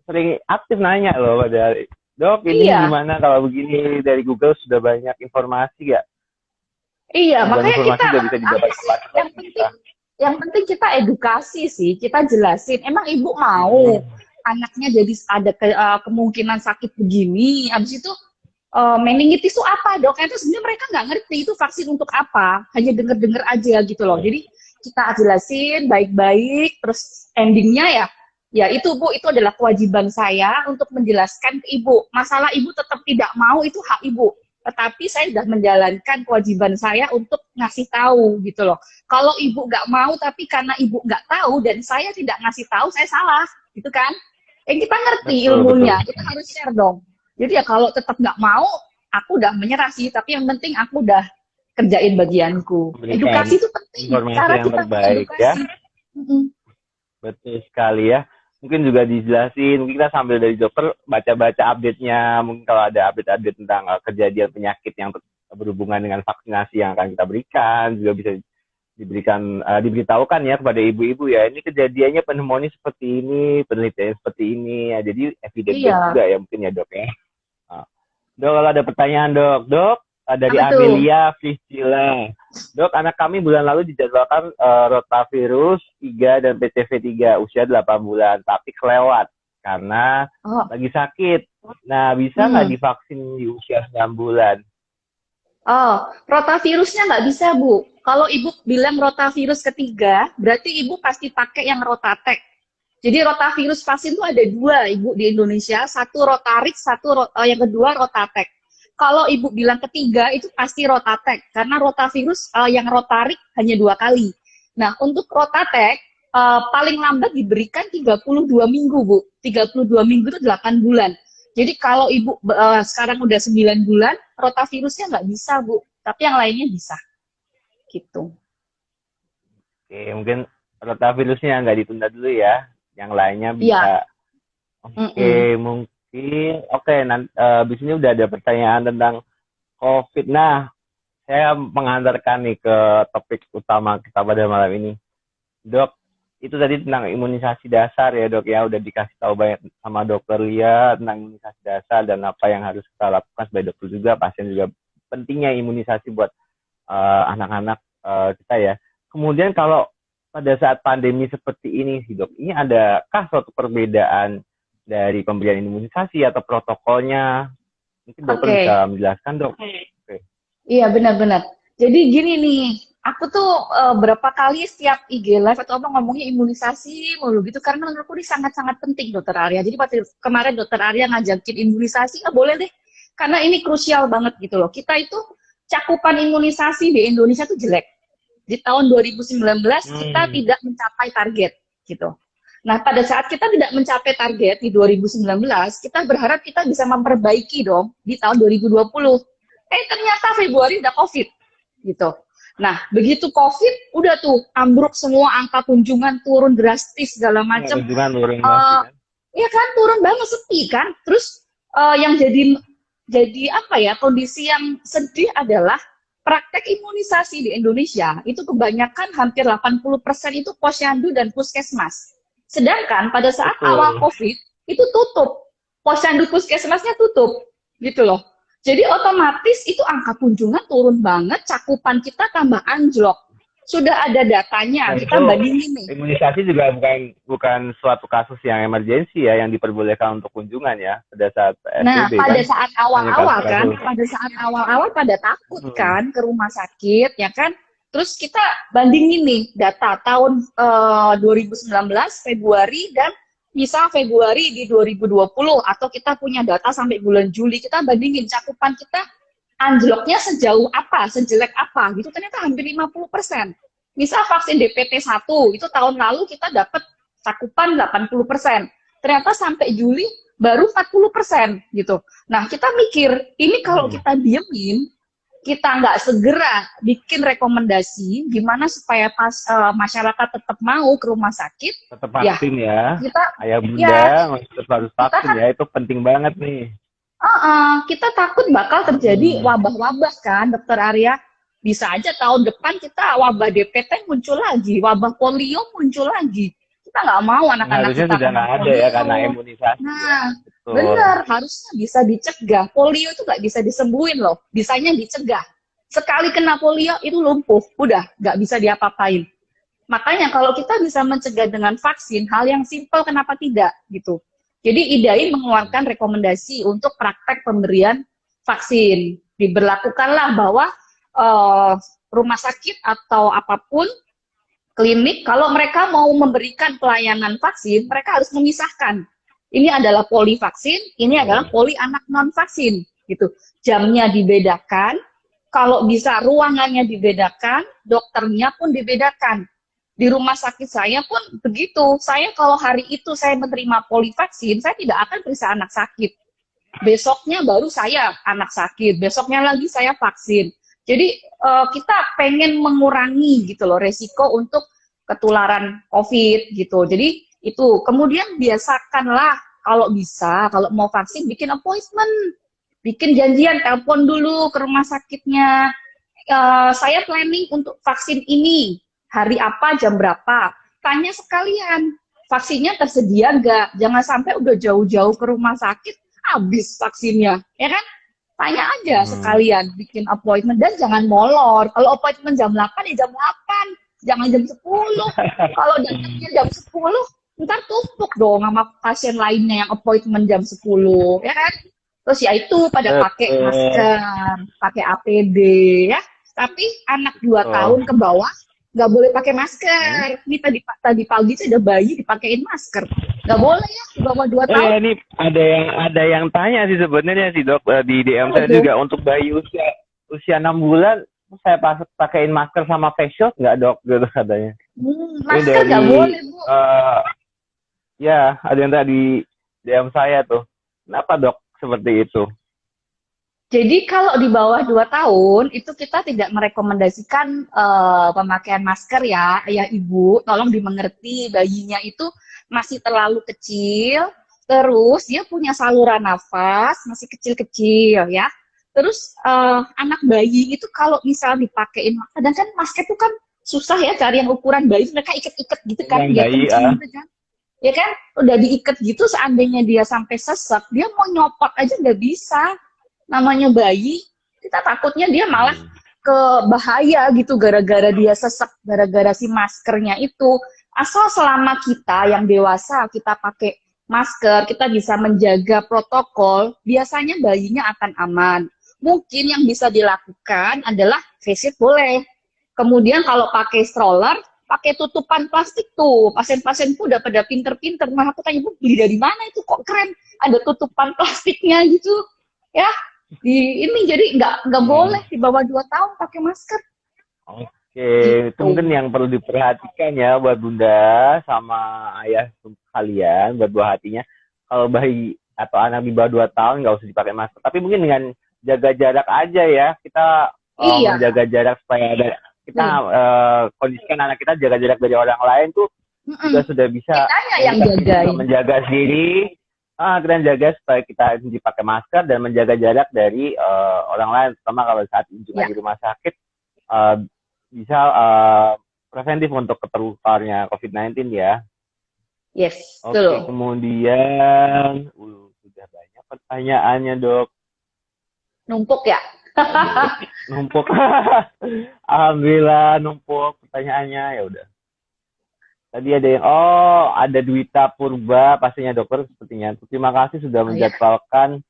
sering aktif nanya loh pada dok ini gimana kalau begini, dari Google sudah banyak informasi ya. Iya, makanya kita bisa didapat yang penting kita edukasi sih, kita jelasin. Emang ibu mau anaknya jadi ada kemungkinan sakit begini, habis itu meningitis itu apa dok? Itu sebenarnya mereka nggak ngerti itu vaksin untuk apa, hanya denger-denger aja gitu loh. Jadi kita jelasin baik-baik, terus endingnya ya itu Bu, itu adalah kewajiban saya untuk menjelaskan ke ibu. Masalah ibu tetap tidak mau itu hak ibu. Tetapi saya sudah menjalankan kewajiban saya untuk ngasih tahu gitu loh. Kalau ibu nggak mau tapi karena ibu nggak tahu dan saya tidak ngasih tahu, saya salah, gitu kan? Kita ngerti ilmunya, kita harus share dong. Jadi ya kalau tetap nggak mau, aku udah menyerah sih. Tapi yang penting aku udah kerjain bagianku. Edukasi itu penting. Cara kita edukasi. Ya. Betul sekali ya. Mungkin juga dijelasin, mungkin kita sambil dari dokter baca-baca update-nya, mungkin kalau ada update-update tentang kejadian penyakit yang berhubungan dengan vaksinasi yang akan kita berikan, juga bisa diberitahukan ya kepada ibu-ibu ya, ini kejadiannya pneumonia seperti ini, penelitian seperti ini, ya, jadi evidence juga ya mungkin ya dok ya. Dok, kalau ada pertanyaan dok, dari Amelia Priscilla. Dok, anak kami bulan lalu dijadwalkan rotavirus 3 dan PCV 3 usia 8 bulan, tapi kelewat karena lagi sakit. Nah, bisa nggak divaksin di usia 9 bulan? Oh, rotavirusnya nggak bisa, Bu. Kalau ibu bilang rotavirus ketiga, berarti ibu pasti pakai yang Rotatek. Jadi rotavirus vaksin itu ada 2, Ibu, di Indonesia. Satu Rotarix, yang kedua Rotatek. Kalau ibu bilang ketiga itu pasti Rotatek, karena rotavirus yang Rotarix hanya 2 kali. Nah, untuk Rotatek paling lambat diberikan 32 minggu, Bu. 32 minggu itu 8 bulan. Jadi kalau ibu sekarang udah 9 bulan, rotavirusnya nggak bisa, Bu. Tapi yang lainnya bisa. Gitu. Oke, mungkin rotavirusnya nggak ditunda dulu ya. Yang lainnya bisa. Ya. Oke, mungkin. Oke, nanti abis ini udah ada pertanyaan tentang COVID. Nah, saya menghantarkan nih ke topik utama kita pada malam ini. Dok, itu tadi tentang imunisasi dasar ya dok ya, udah dikasih tahu banyak sama dokter Lia tentang imunisasi dasar dan apa yang harus kita lakukan sebagai dokter juga, pasien juga, pentingnya imunisasi buat anak-anak kita ya. Kemudian kalau pada saat pandemi seperti ini sih dok, ini adakah suatu perbedaan dari pemberian imunisasi atau protokolnya? Mungkin dokter bisa menjelaskan dok. Iya benar-benar. Jadi gini nih, aku tuh berapa kali setiap IG live atau apa ngomongnya imunisasi mulu gitu, karena menurutku ini sangat-sangat penting dokter Arya. Jadi waktu kemarin dokter Arya ngajakin imunisasi, nggak boleh deh, karena ini krusial banget gitu loh. Kita itu cakupan imunisasi di Indonesia tuh jelek. Di tahun 2019 kita tidak mencapai target gitu. Nah, pada saat kita tidak mencapai target di 2019, kita berharap kita bisa memperbaiki dong di tahun 2020. Ternyata Februari udah COVID, gitu. Nah, begitu COVID, udah tuh ambruk semua, angka kunjungan turun drastis segala macam. Kunjungan turun drastis. Iya kan, turun banget, sepi kan. Terus yang jadi apa ya, kondisi yang sedih adalah praktek imunisasi di Indonesia itu kebanyakan hampir 80% itu posyandu dan puskesmas. Sedangkan pada saat awal COVID itu tutup, posyandu puskesmasnya tutup, gitu loh. Jadi otomatis itu angka kunjungan turun banget, cakupan kita tambah anjlok. Sudah ada datanya, nah, kita bandingin nih. Imunisasi juga bukan suatu kasus yang emergensi ya, yang diperbolehkan untuk kunjungan ya pada saat PSBB. Nah, pada saat awal-awal kan, pada saat awal-awal pada takut kan ke rumah sakit, ya kan? Terus kita bandingin nih data tahun 2019 Februari dan misal Februari di 2020 atau kita punya data sampai bulan Juli, kita bandingin cakupan kita anjloknya sejauh apa, sejelek apa gitu, ternyata hampir 50%. Misal vaksin DPT-1 itu tahun lalu kita dapat cakupan 80%. Ternyata sampai Juli baru 40% gitu. Nah, kita mikir, ini kalau kita diemin, kita nggak segera bikin rekomendasi gimana supaya masyarakat tetap mau ke rumah sakit, Tetap vaksin ya. kita Ayah bunda ya tetap harus kita vaksin kan ya. Itu penting banget nih. kita takut bakal terjadi Hmm. wabah-wabah kan, Dokter Arya. Bisa aja tahun depan kita wabah DPT muncul lagi, wabah polio muncul lagi. Kita nggak mau anak-anak Harusnya kita sudah kena nggak ada ya karena polio. imunisasi ya. Nah, Betul. benar, harusnya bisa dicegah. Polio itu nggak bisa disembuhin loh, bisanya dicegah. Sekali kena polio itu lumpuh, udah nggak bisa diapa-apain. Makanya kalau kita bisa mencegah dengan vaksin, hal yang simpel kenapa tidak gitu. Jadi IDAI mengeluarkan rekomendasi untuk praktek pemberian vaksin. Diberlakukanlah bahwa rumah sakit atau apapun, klinik, kalau mereka mau memberikan pelayanan vaksin, mereka harus memisahkan. Ini adalah poli vaksin, ini adalah poli anak non vaksin, gitu. Jamnya dibedakan, kalau bisa ruangannya dibedakan, dokternya pun dibedakan. Di rumah sakit saya pun begitu. Saya kalau hari itu saya menerima poli vaksin, saya tidak akan periksa anak sakit. Besoknya baru saya anak sakit, besoknya lagi saya vaksin. Jadi kita pengen mengurangi gitu loh resiko untuk ketularan COVID gitu. Jadi itu kemudian biasakanlah kalau bisa, kalau mau vaksin bikin appointment, bikin janjian, telepon dulu ke rumah sakitnya. Saya planning untuk vaksin ini hari apa, jam berapa. Tanya sekalian, vaksinnya tersedia nggak? Jangan sampai udah jauh-jauh ke rumah sakit habis vaksinnya, ya kan? Tanya aja sekalian, bikin appointment dan jangan molor. Kalau appointment jam 8 ya jam 8, jangan jam 10. Kalau datangnya jam 10, ntar tumpuk dong sama pasien lainnya yang appointment jam 10, ya kan? Terus ya itu pada pakai masker, pakai APD ya. Tapi anak 2 tahun ke bawah nggak boleh pakai masker. Ini tadi pagi sih ada bayi dipakein masker. Nggak boleh ya di bawah 2 tahun. Ya, ini ada yang tanya sih sebenarnya sih dok di DM saya juga untuk bayi usia 6 bulan saya pakein masker sama face shield nggak dok gitu katanya. Masker nggak boleh bu. Ya ada yang tadi DM saya tuh. Kenapa dok seperti itu? Jadi kalau di bawah 2 tahun itu kita tidak merekomendasikan pemakaian masker ya, ayah ibu. Tolong dimengerti, bayinya itu masih terlalu kecil, terus dia punya saluran nafas masih kecil-kecil ya. Terus anak bayi itu kalau misal dipakein, kadang kan masker itu kan susah ya cari yang ukuran bayi, mereka iket-iket gitu kan, biar kenceng gitu kan. Ya kan, udah diikat gitu, seandainya dia sampai sesek, dia mau nyopot aja nggak bisa. Namanya bayi, kita takutnya dia malah ke bahaya gitu gara-gara dia sesek, gara-gara si maskernya itu. Asal selama kita yang dewasa kita pakai masker, kita bisa menjaga protokol, biasanya bayinya akan aman. Mungkin yang bisa dilakukan adalah face shield boleh. Kemudian kalau pakai stroller, pakai tutupan plastik tuh. Pasien-pasienku udah pada pinter-pinter. Nah aku tanya, Bu, beli dari mana itu kok keren? Ada tutupan plastiknya gitu. Ya, ini jadi nggak boleh di bawah 2 tahun pakai masker. Oke, itu mungkin yang perlu diperhatikan ya buat bunda sama ayah kalian, buat buah hatinya. Kalau bayi atau anak di bawah 2 tahun nggak usah dipakai masker. Tapi mungkin dengan jaga jarak aja ya, kita menjaga jarak supaya kita kondisikan anak kita jaga jarak dari orang lain tuh juga sudah bisa yang menjaga diri. Kita jaga supaya kita dipakai masker dan menjaga jarak dari orang lain, terutama kalau saat kunjungan di rumah sakit bisa preventif untuk ketertularnya COVID-19 ya. Yes. Oke, kemudian sudah banyak pertanyaannya dok. Numpuk ya? Numpuk. Alhamdulillah numpuk pertanyaannya, ya udah. Tadi ada yang, ada Dwita Purba, pastinya dokter sepertinya. Terima kasih sudah menjadwalkan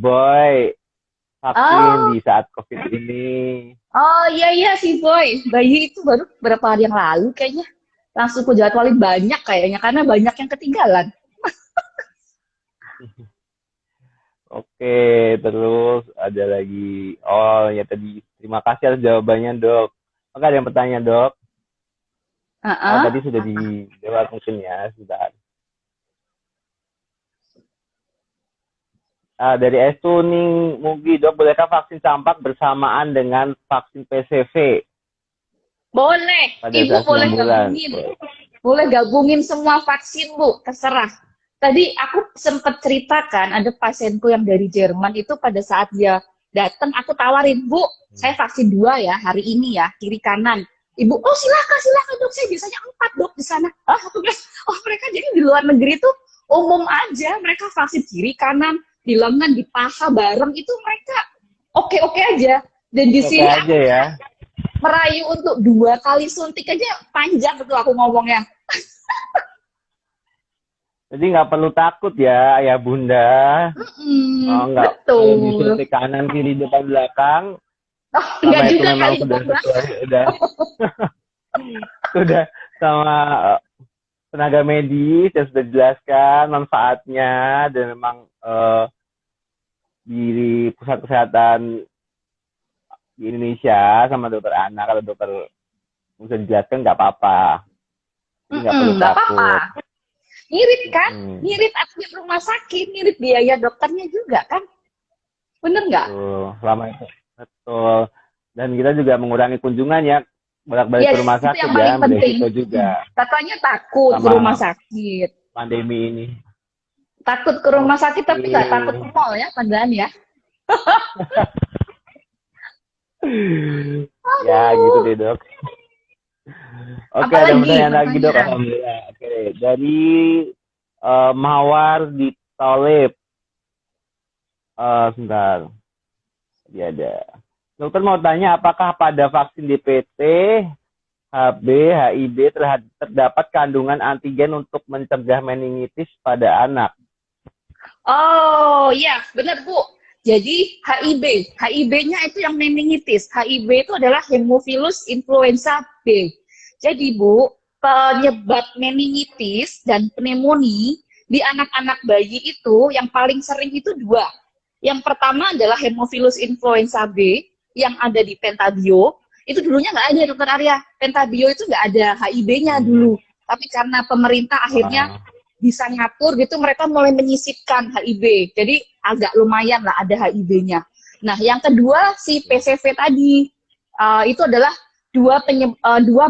Boy vaksin di saat COVID ini. Oh iya si Boy, bayi itu baru berapa hari yang lalu kayaknya. Langsung ku jadwalin banyak kayaknya, karena banyak yang ketinggalan. Oke, terus ada lagi. Oh ya tadi, terima kasih atas jawabannya dok. Apakah ada yang bertanya dok? Tadi sudah dijawab mungkin ya, sudah. Dari Estuning Mugi, Dok, bolehkah vaksin campak bersamaan dengan vaksin PCV Boleh, pada Ibu usia boleh 9 bulan? gabungin. Boleh gabungin semua vaksin, Bu. Terserah. Tadi aku sempat ceritakan ada pasienku yang dari Jerman itu pada saat dia datang, aku tawarin, Bu, saya vaksin 2 ya hari ini ya, kiri kanan. Ibu, oh silakan dok, saya biasanya 4 dok di sana. Aku bilang, oh mereka jadi di luar negeri tuh umum aja, mereka vaksin kiri kanan, di lengan, di paha bareng itu mereka oke-oke aja. Dan di Oke sini aja aku ya. merayu untuk 2 kali suntik aja panjang betul aku ngomongnya. Jadi nggak perlu takut ya, ayah bunda. Oh, nggak perlu Betul. disuntik kanan, kiri, depan, belakang. Oh, Selama enggak itu juga memang kali sudah Bang. sesuai, sudah sama tenaga medis yang sudah dijelaskan manfaatnya, dan memang di pusat kesehatan di Indonesia sama dokter anak atau dokter bisa dijelaskan nggak apa-apa. Jadi nggak perlu Nggak apa-apa. takut. Ngirit kan? Ngirit admin rumah sakit, ngirit biaya dokternya juga kan? Bener nggak? Selama itu betul. Dan kita juga mengurangi kunjungan ya, bolak-balik Yes, ke rumah itu sakit yang ya, paling penting. beresiko juga Katanya takut ke sama rumah sakit. pandemi ini. Takut ke rumah sakit tapi nggak Oke. takut ke mall ya, padahal ya. Ya gitu deh dok. Oke, ada Apalagi pertanyaan lagi dok. pertanyaan? Alhamdulillah. Oke, dari Mawar di Tolib. Sebentar. Dia ada. Dokter mau tanya, apakah pada vaksin DPT, HB, HIB terdapat kandungan antigen untuk mencegah meningitis pada anak? Oh iya, benar Bu. Jadi HIB-nya itu yang meningitis. HIB itu adalah Haemophilus influenza B. Jadi Bu, penyebab meningitis dan pneumonia di anak-anak bayi itu yang paling sering itu 2. Yang pertama adalah Haemophilus influenza B yang ada di Pentabio. Itu dulunya nggak ada, Dokter Arya. Pentabio itu nggak ada HIB-nya dulu. Tapi karena pemerintah akhirnya bisa ngatur gitu, mereka mulai menyisipkan HIB. Jadi agak lumayan lah ada HIB-nya. Nah, yang kedua si PCV tadi. Itu adalah 2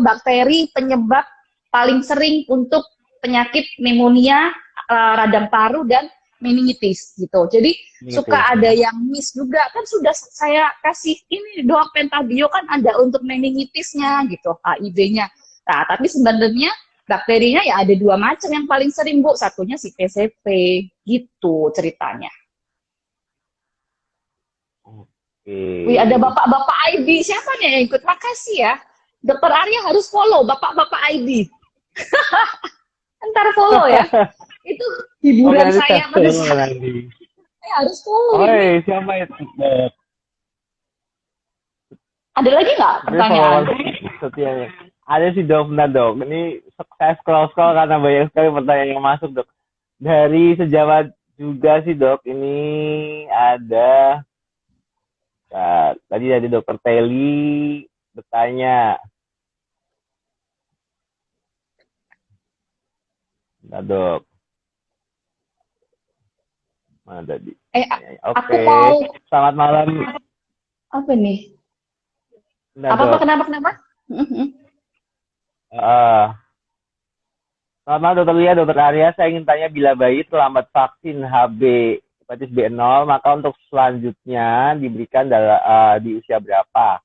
bakteri penyebab paling sering untuk penyakit pneumonia, radang paru, dan meningitis gitu. Jadi suka ada yang miss juga. Kan sudah saya kasih ini dok, Pentabio kan ada untuk meningitisnya gitu, HIB-nya. Nah, tapi sebenarnya bakterinya ya ada 2 macam yang paling sering Bu, satunya si PCV gitu ceritanya. Wih, ada bapak-bapak ID, siapa nih yang ikut? Makasih ya, Dokter Arya harus follow bapak-bapak ID. Ntar follow ya, itu hiburan saya pada saat saya harus follow. Siapa itu? Ada lagi nggak pertanyaan? Setianya. Ada sih dok, benar dok. Ini saya scroll karena banyak sekali pertanyaan yang masuk dok. Dari sejawat juga sih dok. Ini ada tadi dari dokter Teli bertanya. Nah dok. Mana tadi? Aku mau. Selamat malam. Apa nih? Nah, apa kenapa? Selamat malam Dokter Lia, Dokter Arya. Saya ingin tanya, bila bayi terlambat vaksin HB hepatitis B0, maka untuk selanjutnya diberikan di usia berapa?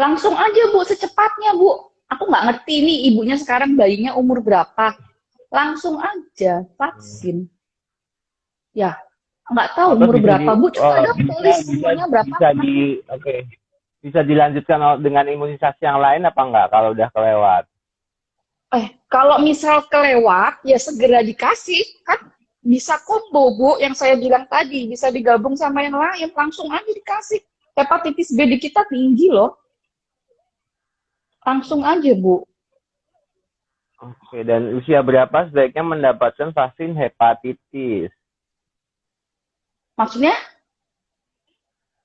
Langsung aja Bu, secepatnya Bu. Aku nggak ngerti nih ibunya sekarang bayinya umur berapa. Langsung aja vaksin. Ya, nggak tahu umur berapa Bu. Coba dong tulis umurnya berapa. Bisa dilanjutkan dengan imunisasi yang lain apa enggak kalau udah kelewat? Kalau misal kelewat, ya segera dikasih. Kan bisa combo, Bu, yang saya bilang tadi. Bisa digabung sama yang lain, langsung aja dikasih. Hepatitis B di kita tinggi loh. Langsung aja, Bu. Oke, dan usia berapa sebaiknya mendapatkan vaksin hepatitis? Maksudnya?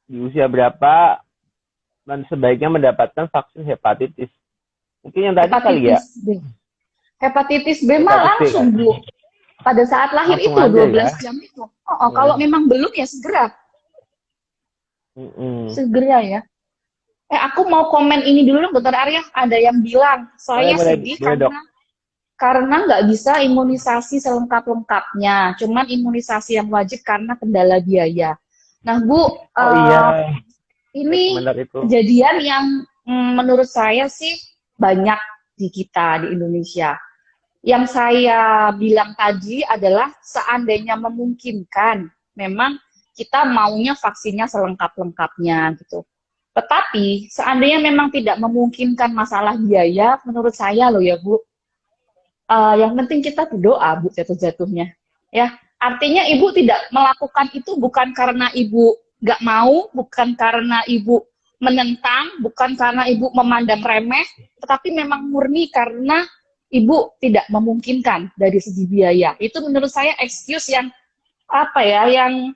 Di usia berapa dan sebaiknya mendapatkan vaksin hepatitis? Mungkin yang tadi kali ya? B. Hepatitis B mah langsung, Bu. pada saat lahir Langsung itu aja 12 ya. jam itu. Kalau memang belum ya segera, segera ya. Aku mau komen ini dulu dong, Dokter Arya. Ada yang bilang Boleh, saya boleh, sedih boleh dok. karena nggak bisa imunisasi selengkap-lengkapnya. Cuman imunisasi yang wajib karena kendala biaya. Nah, Bu, Oh iya, ini benar itu. kejadian yang menurut saya sih banyak di kita di Indonesia. Yang saya bilang tadi adalah seandainya memungkinkan, memang kita maunya vaksinnya selengkap-lengkapnya gitu. Tetapi seandainya memang tidak memungkinkan masalah biaya, menurut saya loh ya Bu, yang penting kita berdoa Bu jatuh-jatuhnya. Ya, artinya Ibu tidak melakukan itu bukan karena Ibu nggak mau, bukan karena Ibu menentang, bukan karena Ibu memandang remeh, tetapi memang murni karena Ibu tidak memungkinkan dari segi biaya. Itu menurut saya excuse yang apa ya, yang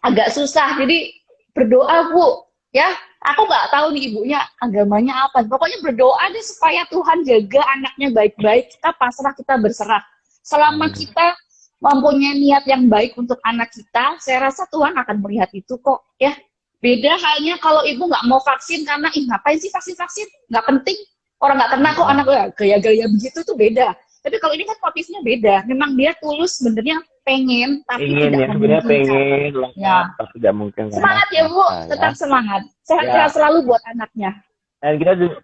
agak susah. Jadi berdoa Bu, ya. Aku nggak tahu nih ibunya agamanya apa. Pokoknya berdoa deh supaya Tuhan jaga anaknya baik-baik. Kita pasrah, kita berserah. Selama kita mempunyai niat yang baik untuk anak kita, saya rasa Tuhan akan melihat itu kok, ya. Beda halnya kalau ibu nggak mau vaksin karena, ngapain sih vaksin-vaksin? Nggak penting. Orang nggak kena kok anak gaya-gaya begitu tuh beda. Tapi kalau ini kan motifnya beda. Memang dia tulus sebenarnya pengen, tapi Ingin tidak ya, sebenarnya memungkinkan. pengen lengkap, Ya. tapi tidak mungkin karena Semangat ya Bu, masa, tetap ya. semangat. Sehat-sehat Ya. selalu buat anaknya. Dan kita juga,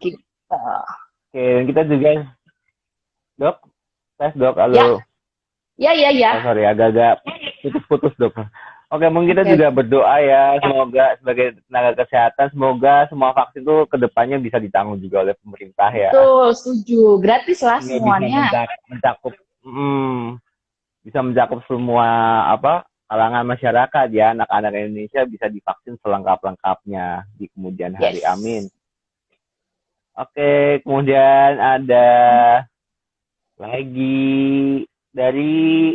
kita juga, dok, tes dok, halo. Ya. Oh, sorry, agak-agak putus-putus dok. Oke, mungkin kita juga berdoa ya, semoga sebagai tenaga kesehatan, semoga semua vaksin itu kedepannya bisa ditanggung juga oleh pemerintah ya. Betul, setuju. Gratis lah semuanya. Bisa mencakup semua kalangan masyarakat ya, anak-anak Indonesia bisa divaksin selengkap-lengkapnya di kemudian hari. Yes. Amin. Oke, kemudian ada lagi dari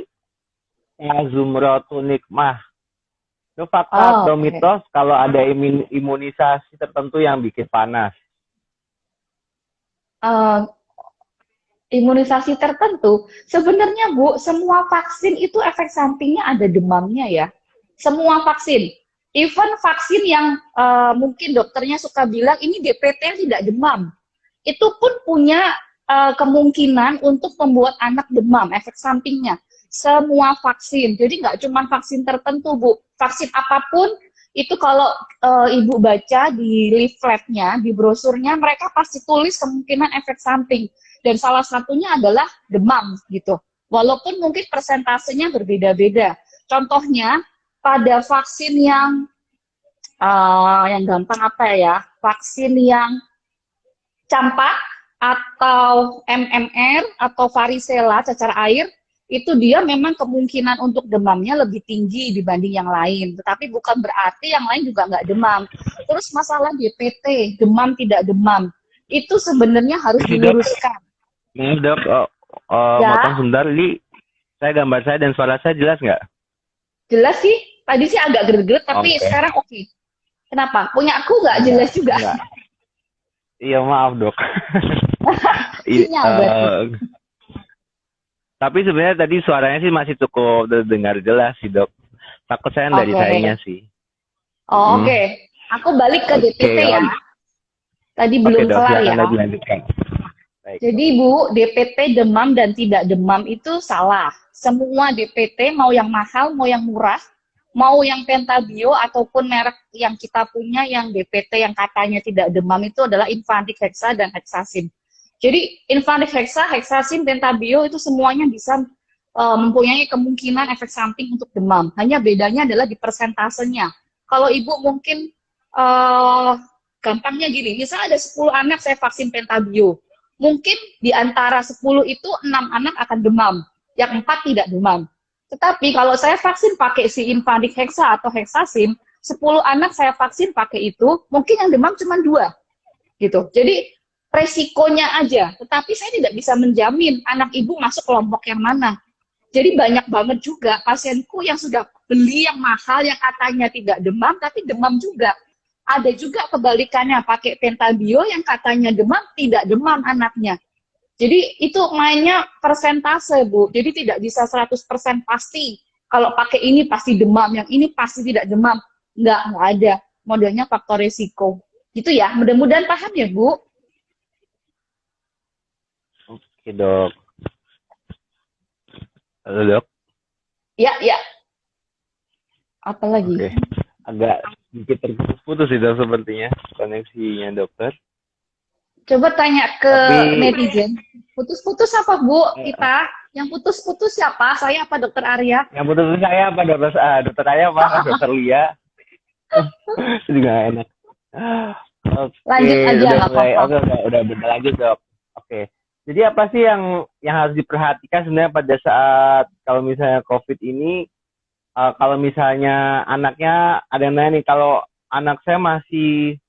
Zumrotun Nikmah. Itu fakta atau mitos kalau ada imunisasi tertentu yang bikin panas? Imunisasi tertentu, sebenarnya Bu, semua vaksin itu efek sampingnya ada demamnya ya. Semua vaksin. Even vaksin yang mungkin dokternya suka bilang ini DPT tidak demam. Itu pun punya kemungkinan untuk membuat anak demam, efek sampingnya. Semua vaksin, jadi nggak cuma vaksin tertentu Bu. Vaksin apapun, itu kalau Ibu baca di leafletnya, di brosurnya, mereka pasti tulis kemungkinan efek samping. Dan salah satunya adalah demam gitu. Walaupun mungkin persentasenya berbeda-beda. Contohnya, pada vaksin yang gampang apa ya, vaksin yang campak, atau MMR, atau varicella, cacar air, itu dia memang kemungkinan untuk demamnya lebih tinggi dibanding yang lain. Tetapi bukan berarti yang lain juga nggak demam. Terus masalah DPT, demam tidak demam, itu sebenarnya harus diluruskan. Maaf dok, potong sebentar. Li, gambar saya dan suara saya jelas nggak? Jelas sih, tadi sih agak gerget, tapi sekarang oke. Kenapa? Punya aku nggak jelas juga? Enggak. Iya maaf dok. Tapi sebenarnya tadi suaranya sih masih cukup dengar jelas sih dok. Takut saya dari sayanya sih. Oke. Aku balik ke DPT ya. Tadi belum kelar ya. Jadi Bu, DPT demam dan tidak demam itu salah. Semua DPT mau yang mahal, mau yang murah, mau yang Pentabio ataupun merek yang kita punya yang DPT yang katanya tidak demam itu adalah Infantic Hexa dan Hexasim. Jadi Infantic Hexa, Hexasim, Pentabio itu semuanya bisa mempunyai kemungkinan efek samping untuk demam. Hanya bedanya adalah di persentasenya. Kalau Ibu mungkin gampangnya gini, misalnya ada 10 anak saya vaksin Pentabio. Mungkin di antara 10 itu 6 anak akan demam, yang 4 tidak demam. Tetapi kalau saya vaksin pakai si Infantic Hexa atau Hexasim, 10 anak saya vaksin pakai itu, mungkin yang demam cuma 2. Gitu. Jadi resikonya aja, tetapi saya tidak bisa menjamin anak ibu masuk kelompok yang mana. Jadi banyak banget juga pasienku yang sudah beli yang mahal yang katanya tidak demam, tapi demam juga. Ada juga kebalikannya, pakai Pentabio yang katanya demam, tidak demam anaknya. Jadi itu mainnya persentase, Bu. Jadi tidak bisa 100% pasti. Kalau pakai ini pasti demam, yang ini pasti tidak demam. Nggak ada. Modelnya faktor resiko. Gitu ya. Mudah-mudahan paham ya, Bu. Oke, Dok. Halo, Dok. Ya, ya. Apalagi? Oke. Agak sedikit terputus sih, Dok, sepertinya koneksinya, dokter. Coba tanya ke Tapi netizen. Putus-putus apa, Bu? Kita? Yang putus-putus siapa? Saya apa Dokter Arya? yang putus saya apa, dokter saya apa, dokter Lia? Itu juga nggak enak. Oke, Lanjut aja, udah nggak mulai. apa-apa. Oke, udah lanjut, Dok. Oke. Jadi apa sih yang harus diperhatikan sebenarnya pada saat kalau misalnya COVID ini, kalau misalnya anaknya ada yang nanya nih, kalau anak saya masih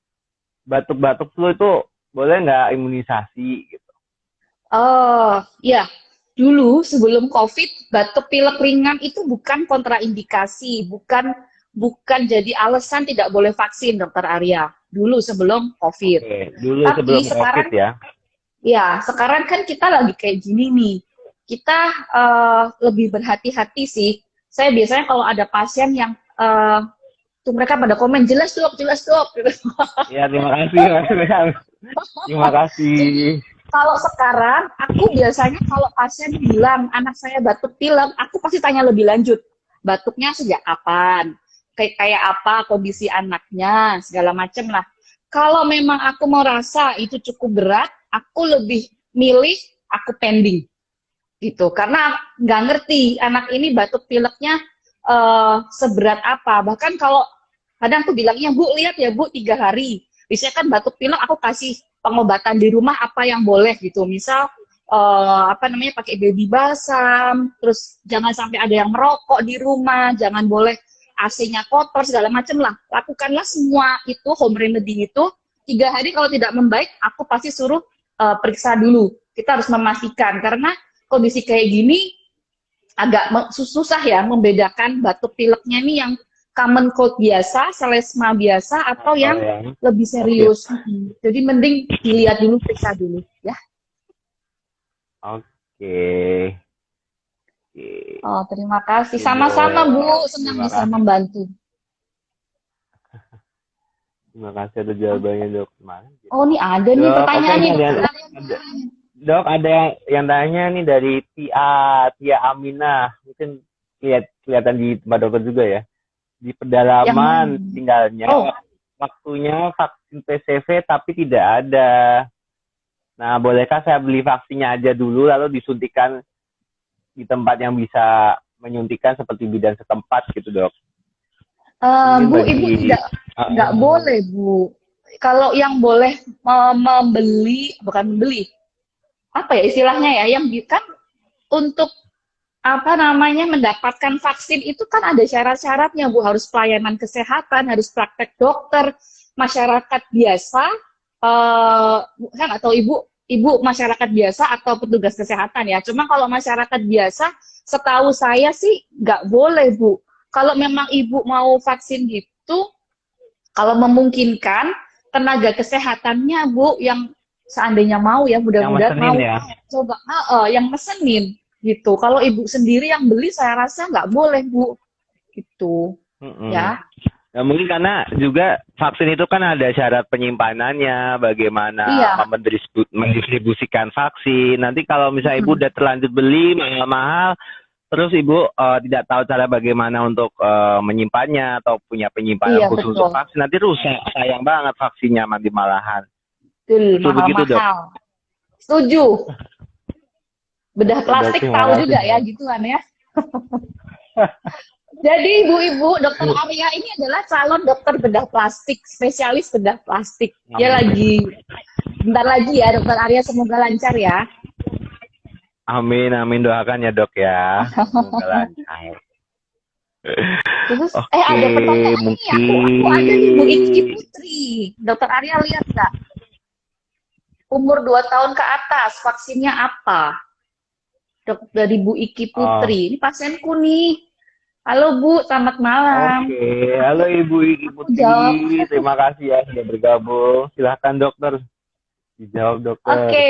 batuk-batuk flu itu boleh nggak imunisasi gitu? Oh, ya. Dulu sebelum COVID, batuk pilek ringan itu bukan kontraindikasi, bukan jadi alasan tidak boleh vaksin, Dokter Arya. Dulu sebelum COVID. Oke, dulu Tapi sebelum sekarang, COVID ya. ya, sekarang kan kita lagi kayak gini nih. Kita lebih berhati-hati sih. Saya biasanya kalau ada pasien yang tuh mereka pada komen jelas dok. Ya, terima kasih, Mas. Terima kasih. Kalau sekarang, aku biasanya kalau pasien bilang anak saya batuk pilek, aku pasti tanya lebih lanjut. Batuknya sejak kapan? Kayak apa kondisi anaknya, segala macem lah. Kalau memang aku mau rasa itu cukup berat, aku lebih milih aku pending. Gitu. Karena nggak ngerti anak ini batuk pileknya seberat apa. Bahkan kalau kadang aku bilangnya, Bu, lihat ya Bu, 3 hari. Biasanya kan batuk pilek aku kasih pengobatan di rumah apa yang boleh gitu. Misal pakai baby balsam, terus jangan sampai ada yang merokok di rumah, jangan boleh AC-nya kotor segala macam lah. Lakukanlah semua itu home remedy itu 3 hari kalau tidak membaik, aku pasti suruh periksa dulu. Kita harus memastikan karena kondisi kayak gini agak susah ya membedakan batuk pileknya ini yang common cold biasa, selesma biasa, atau yang lebih serius. Jadi mending dilihat dulu, periksa dulu, ya. Oke. Oh, terima kasih. Sama-sama, Bu. Senang bisa membantu. Terima kasih ada jawabannya, Dok. Oh, ini ada nih pertanyaan nih. Dok, ada yang tanya nih dari Tia Aminah. Mungkin kelihatan di tempat dokter juga ya. Di pedalaman tinggalnya, waktunya vaksin PCV tapi tidak ada. Nah, bolehkah saya beli vaksinnya aja dulu lalu disuntikan di tempat yang bisa menyuntikan seperti bidan setempat gitu, Dok? Bu, Ibu tidak boleh, Bu. Kalau yang boleh membeli, apa ya istilahnya ya, yang kan untuk mendapatkan vaksin itu kan ada syarat-syaratnya, Bu. Harus pelayanan kesehatan, harus praktek dokter, masyarakat biasa, kan atau ibu masyarakat biasa atau petugas kesehatan ya. Cuma kalau masyarakat biasa, setahu saya sih nggak boleh, Bu. Kalau memang ibu mau vaksin gitu, kalau memungkinkan, tenaga kesehatannya, Bu, yang seandainya mau ya, mudah-mudahan mau, ya? Coba yang mesenin. Gitu. Kalau ibu sendiri yang beli, saya rasa nggak boleh, Bu. Gitu. Ya. Nah, mungkin karena juga vaksin itu kan ada syarat penyimpanannya, bagaimana mendistribusikan vaksin. Nanti kalau misalnya ibu udah terlanjur beli mahal-mahal, terus ibu tidak tahu cara bagaimana untuk menyimpannya atau punya penyimpanan khusus untuk vaksin, nanti rusak. Sayang banget vaksinnya nanti malahan. Betul, mahal-mahal. Setuju. Bedah plastik tahu juga ya, gituan ya. Jadi ibu-ibu, Dokter Arya ini adalah calon dokter bedah plastik, spesialis bedah plastik. Ya bentar lagi ya, Dokter Arya, semoga lancar ya. Amin, doakan ya, Dok ya. Semoga lancar. Terus, ada pertanyaan mungkin... nih, aku ada nih, Bu Iki Putri. Dokter Arya lihat nggak? Umur 2 tahun ke atas, vaksinnya apa? Dari Bu Iki Putri. Ini pasienku nih. Halo Bu, selamat malam. Oke, halo Ibu Iki Putri. Terima kasih ya sudah bergabung. Silahkan dokter. Dijawab dokter. Oke,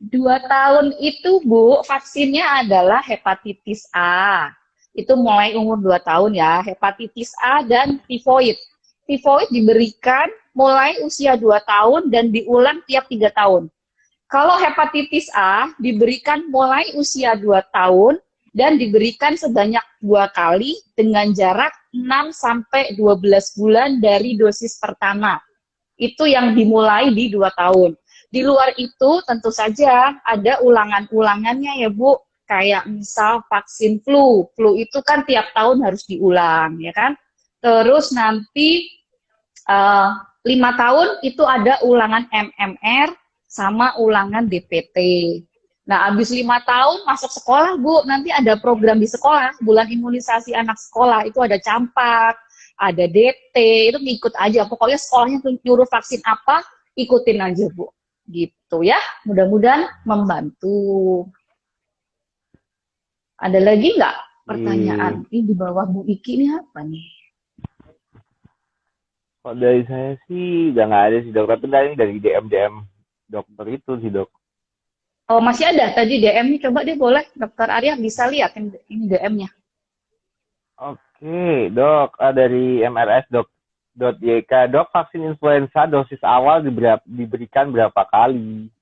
2 tahun itu Bu, vaksinnya adalah hepatitis A. Itu mulai umur 2 tahun ya, hepatitis A dan tifoid. Tifoid diberikan mulai usia 2 tahun dan diulang tiap 3 tahun. Kalau hepatitis A diberikan mulai usia 2 tahun dan diberikan sebanyak 2 kali dengan jarak 6 sampai 12 bulan dari dosis pertama. Itu yang dimulai di 2 tahun. Di luar itu tentu saja ada ulangan-ulangannya ya Bu. Kayak misal vaksin flu. Flu itu kan tiap tahun harus diulang ya kan. Terus nanti 5 tahun itu ada ulangan MMR sama ulangan DPT. Nah, habis 5 tahun masuk sekolah, Bu. Nanti ada program di sekolah, bulan imunisasi anak sekolah. Itu ada campak, ada DT, itu ngikut aja. Pokoknya sekolahnya nyuruh vaksin apa, ikutin aja, Bu. Gitu ya. Mudah-mudahan membantu. Ada lagi nggak pertanyaan? Ini di bawah Bu Iki ini apa nih? Kalau dari saya sih udah nggak ada sih dok. Tapi dari DM dokter itu sih dok. Oh, masih ada tadi DM nih. Coba deh boleh, Dokter Arya bisa lihat ini DM-nya. Oke, dok. Dari mrs.yk, dok, vaksin influenza dosis awal diberikan berapa kali?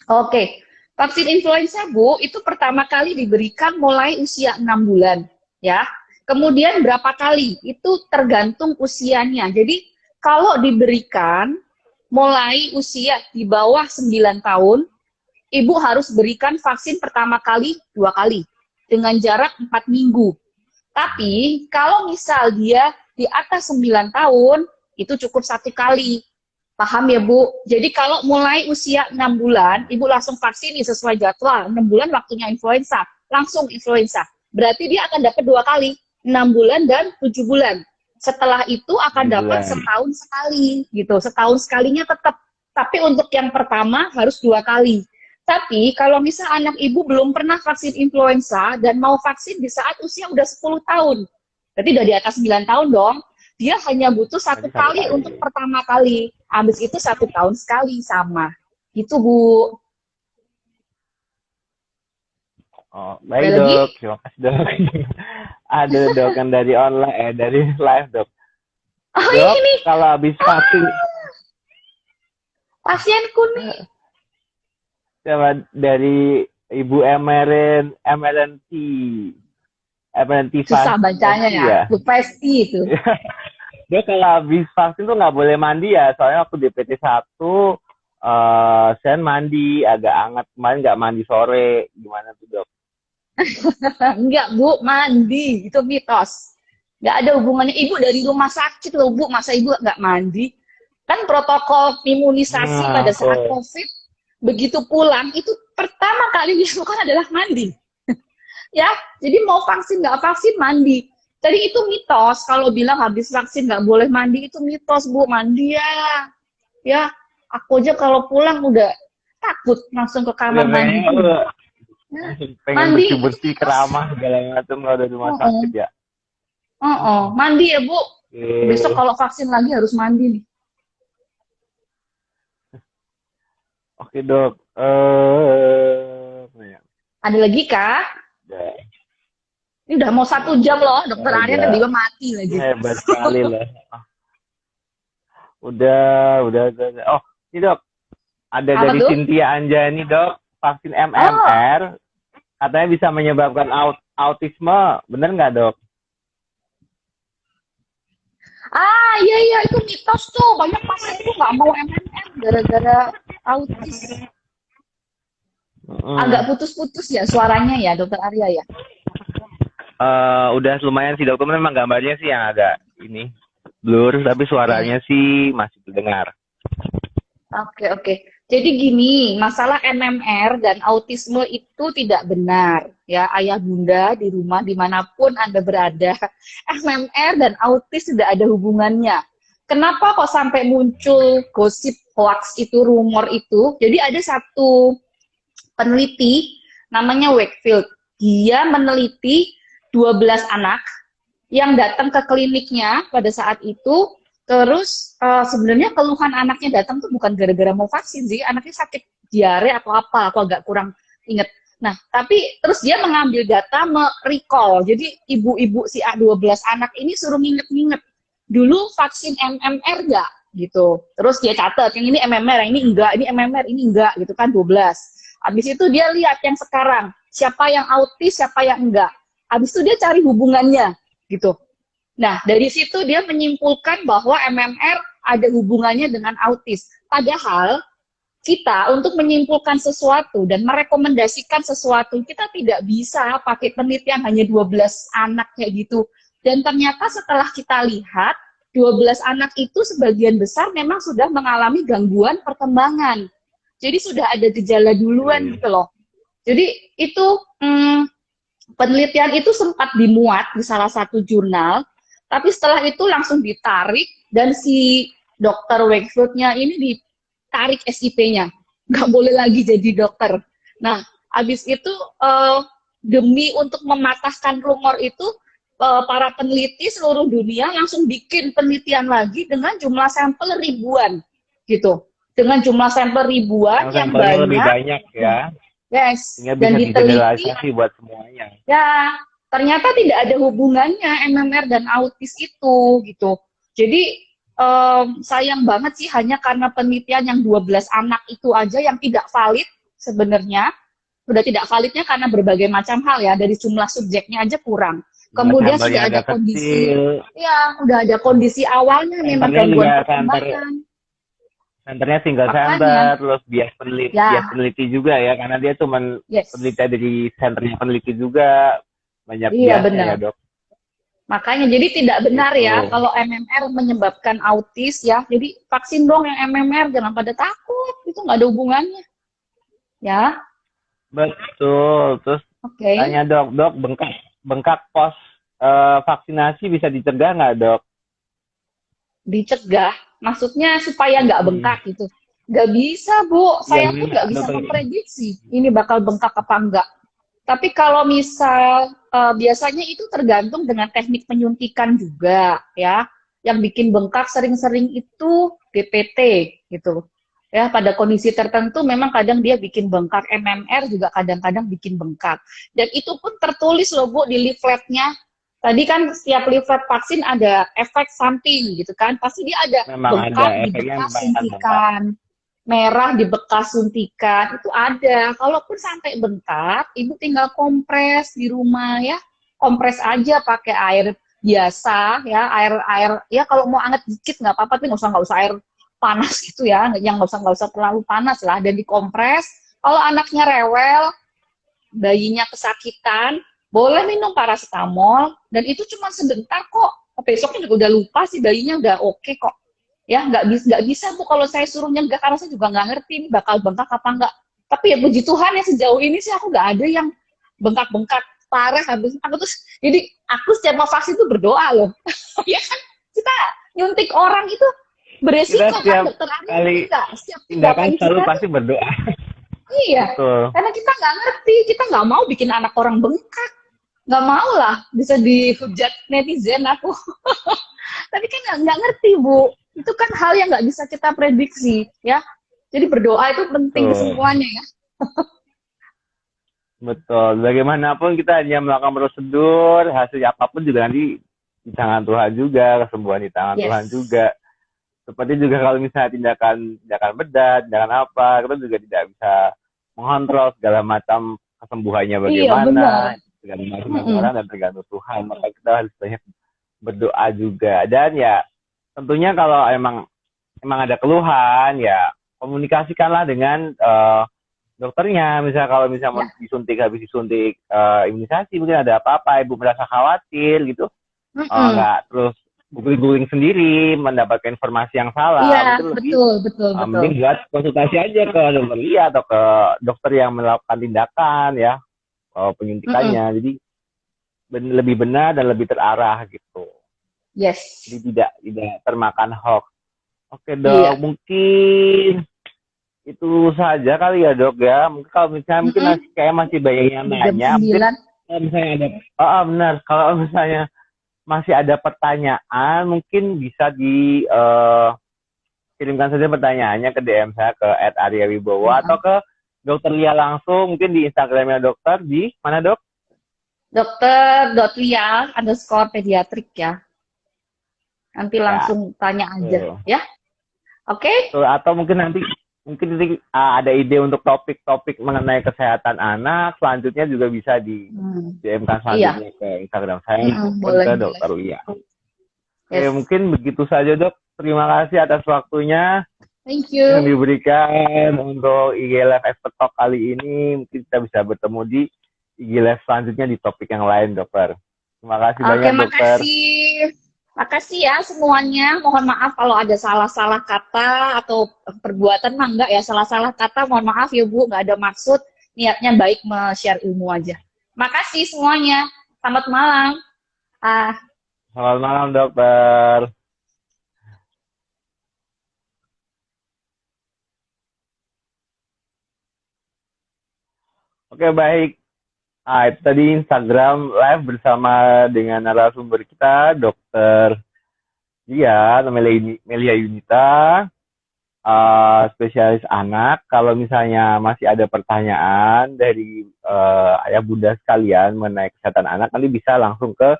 Oke, vaksin influenza Bu, itu pertama kali diberikan mulai usia 6 bulan. Ya. Kemudian berapa kali? Itu tergantung usianya. Jadi, kalau diberikan mulai usia di bawah 9 tahun, Ibu harus berikan vaksin pertama kali 2 kali dengan jarak 4 minggu. Tapi kalau misal dia di atas 9 tahun, itu cukup 1 kali. Paham ya Bu? Jadi kalau mulai usia 6 bulan, Ibu langsung vaksin sesuai jadwal. 6 bulan waktunya influenza, langsung influenza. Berarti dia akan dapat 2 kali, 6 bulan dan 7 bulan. Setelah itu akan dapat setahun sekali gitu. Setahun sekalinya tetap. Tapi untuk yang pertama harus 2 kali. Tapi kalau misal anak ibu belum pernah vaksin influenza dan mau vaksin di saat usia udah 10 tahun, berarti udah di atas 9 tahun dong, dia hanya butuh 1 kali untuk pertama kali. Habis itu 1 tahun sekali sama. Gitu Bu. Oh, baik dok, terima kasih dok. Ada dok yang dari online, dari live dok. Oh, dok, ini kalau habis vaksin, pasienku nih. Dari Ibu MRNT Susah bacanya ya, Bu Pesti itu. Dia kalau habis vaksin tuh nggak boleh mandi ya, soalnya waktu DPT 1 saya mandi agak hangat, kemarin nggak mandi sore, gimana tuh dok? Enggak Bu, mandi, itu mitos. Nggak ada hubungannya, Ibu dari rumah sakit loh Bu, masa Ibu nggak mandi? Kan protokol imunisasi pada saat COVID, begitu pulang, itu pertama kali dilakukan adalah mandi. Ya, jadi mau vaksin nggak vaksin, mandi. Jadi itu mitos, kalau bilang habis vaksin nggak boleh mandi, itu mitos Bu, mandi ya. Ya, aku aja kalau pulang udah takut langsung ke kamar mandi. Pengen bersih-bersih, keramah, segala macam kalau dari rumah sakit ya. Mandi ya Bu. Besok kalau vaksin lagi harus mandi nih. Oke dok. Ada lagi Kak? Ini udah mau 1 jam loh, Dokter Arya tiba-tiba mati lagi. Hebat sekali lah. Udah. Oh, ini dok. Ada apa dari tuh? Cynthia Anjani dok. Vaksin MMR katanya bisa menyebabkan autisme. Bener nggak dok? Iya, itu mitos tuh. Banyak pasien tuh nggak mau MMR gara-gara autis. Agak putus-putus ya suaranya ya, Dokter Arya ya? Udah lumayan sih dokter, memang gambarnya sih yang agak ini blur, tapi suaranya sih masih terdengar. Oke. Jadi gini, masalah MMR dan autisme itu tidak benar. Ya, ayah bunda di rumah dimanapun Anda berada, MMR dan autis tidak ada hubungannya. Kenapa kok sampai muncul gosip hoax itu, rumor itu? Jadi ada satu peneliti, namanya Wakefield. Dia meneliti 12 anak yang datang ke kliniknya pada saat itu, Terus sebenarnya keluhan anaknya datang tuh bukan gara-gara mau vaksin sih, anaknya sakit diare atau apa, aku agak kurang inget. Nah, tapi terus dia mengambil data, recall. Jadi ibu-ibu si A12 anak ini suruh nginget-nginget. Dulu vaksin MMR nggak? Gitu. Terus dia catat, yang ini MMR, yang ini enggak, ini MMR, ini enggak, gitu kan 12. Habis itu dia lihat yang sekarang, siapa yang autis, siapa yang enggak. Habis itu dia cari hubungannya, gitu. Nah, dari situ dia menyimpulkan bahwa MMR ada hubungannya dengan autis. Padahal kita untuk menyimpulkan sesuatu dan merekomendasikan sesuatu, kita tidak bisa pakai penelitian hanya 12 anak kayak gitu. Dan ternyata setelah kita lihat, 12 anak itu sebagian besar memang sudah mengalami gangguan perkembangan. Jadi sudah ada gejala duluan gitu loh. Jadi itu penelitian itu sempat dimuat di salah satu jurnal, tapi setelah itu langsung ditarik dan si dokter Wakefield-nya ini ditarik SIP-nya. Nggak boleh lagi jadi dokter. Nah, habis itu demi untuk mematahkan rumor itu, para peneliti seluruh dunia langsung bikin penelitian lagi dengan jumlah sampel ribuan, gitu. Dengan jumlah sampel ribuan yang banyak. Lebih banyak ya. Yes. Sehingga Dan bisa digeneralisasi buat semuanya. Ya, ternyata tidak ada hubungannya MMR dan autis itu, gitu. Jadi sayang banget sih hanya karena penelitian yang 12 anak itu aja yang tidak valid sebenarnya. Sudah tidak validnya karena berbagai macam hal ya, dari jumlah subjeknya aja kurang. Kemudian sudah ada kondisi, ya udah ada kondisi awalnya memang gangguan perkembangan. Senternya single center, terus bias peneliti juga ya, karena dia cuma peneliti dari senternya peneliti juga, banyak biasnya ya dok. Makanya jadi tidak benar ya kalau MMR menyebabkan autis ya, jadi vaksin dong yang MMR, jangan pada takut, itu nggak ada hubungannya. Ya. Betul, terus tanya dok, bengkak pos vaksinasi bisa dicegah nggak dok? Dicegah? Maksudnya supaya nggak bengkak gitu? Nggak bisa, Bu. Saya pun nggak bisa memprediksi ini bakal bengkak apa enggak. Tapi kalau misal, biasanya itu tergantung dengan teknik penyuntikan juga, ya. Yang bikin bengkak sering-sering itu DPT, gitu. Ya, pada kondisi tertentu memang kadang dia bikin bengkak. MMR juga kadang-kadang bikin bengkak. Dan itu pun tertulis loh, Bu, di leafletnya. Tadi kan setiap leaflet vaksin ada efek samping gitu kan, pasti dia ada memang bengkak di bekas suntikan, merah di bekas suntikan, itu ada. Kalaupun sampai bengkak, ibu tinggal kompres di rumah ya, kompres aja pakai air biasa ya, air ya kalau mau anget dikit nggak apa-apa, tapi nggak usah air panas gitu ya, yang nggak usah terlalu panas lah, dan dikompres. Kalau anaknya rewel, bayinya kesakitan, boleh minum paracetamol, dan itu cuma sebentar kok. Besoknya juga udah lupa sih, bayinya udah oke kok. Ya, nggak bisa Bu kalau saya suruh nyegah, karena saya juga nggak ngerti ini bakal bengkak apa enggak. Tapi ya puji Tuhan ya sejauh ini sih aku nggak ada yang bengkak-bengkak parah habis. Jadi aku setiap mau vaksin tuh berdoa loh. Ya kan, kita nyuntik orang itu beresiko kan, dokter Ari enggak. Setiap tindakan selalu pasti berdoa. Iya, betul. Karena kita nggak ngerti, kita nggak mau bikin anak orang bengkak. Nggak mau lah, bisa dihujat netizen aku. Tapi kan nggak ngerti, Bu. Itu kan hal yang nggak bisa kita prediksi, ya. Jadi berdoa itu penting semuanya, ya. Betul. Bagaimanapun kita hanya melakukan prosedur, hasil apapun juga nanti di tangan Tuhan juga, kesembuhan di tangan Tuhan juga. Seperti juga kalau misalnya tindakan bedah, tindakan apa, kita juga tidak bisa mengontrol segala macam kesembuhannya bagaimana. Tergantung orang dan tergantung Tuhan, maka kita harus banyak berdoa juga. Dan ya tentunya kalau emang ada keluhan, ya komunikasikanlah dengan dokternya. Misalnya kalau misalnya habis disuntik imunisasi, mungkin ada apa-apa, ibu merasa khawatir gitu, nggak terus googling sendiri, mendapatkan informasi yang salah. Iya, betul. Mending buat konsultasi aja ke dokter atau ke dokter yang melakukan tindakan ya. Penyuntikannya, jadi lebih benar dan lebih terarah gitu. Yes. Jadi tidak termakan hoax. Oke dok, mungkin itu saja kali ya dok ya. Mungkin kalau misalnya mungkin masih banyak yang nanya. Mungkin kalau misalnya ada, benar. Kalau misalnya masih ada pertanyaan, mungkin bisa kirimkan saja pertanyaannya ke DM saya ke @aryawibowo atau ke Dokter Lia langsung, mungkin di Instagramnya dokter di mana dok? Dr.Lia_pediatrik ya. Nanti Ya, langsung tanya aja ya. Oke? Atau mungkin nanti ada ide untuk topik-topik mengenai kesehatan anak, selanjutnya juga bisa di DM-kan selanjutnya ke Instagram saya boleh, ke Dokter Lia. Yes. Oke, mungkin begitu saja dok. Terima kasih atas waktunya Thank you. yang diberikan untuk IG Live Expert Talk kali ini. Mungkin kita bisa bertemu di IG Live selanjutnya di topik yang lain, dokter. Terima kasih banyak, dokter. Makasih ya semuanya. Mohon maaf kalau ada salah-salah kata atau perbuatan, mah enggak ya. Salah-salah kata, mohon maaf ya Bu, nggak ada maksud. Niatnya baik share ilmu aja. Makasih semuanya. Selamat malam. Selamat malam, dokter. Oke, baik. Itu tadi Instagram live bersama dengan narasumber kita, Dokter Lia, Melia Yunita, spesialis anak. Kalau misalnya masih ada pertanyaan dari ayah bunda sekalian mengenai kesehatan anak, nanti bisa langsung ke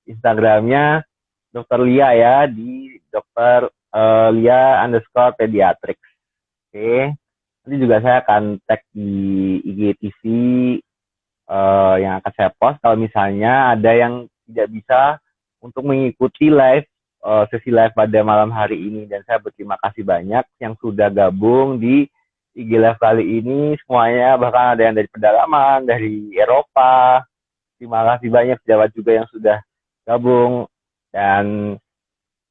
Instagramnya Dokter Lia ya, di Dokter Lia_pediatrics. Oke. Nanti juga saya akan tag di IGTV yang akan saya post kalau misalnya ada yang tidak bisa untuk mengikuti sesi live pada malam hari ini. Dan saya berterima kasih banyak yang sudah gabung di IG Live kali ini semuanya, bahkan ada yang dari pedalaman, dari Eropa. Terima kasih banyak pejabat juga yang sudah gabung. Dan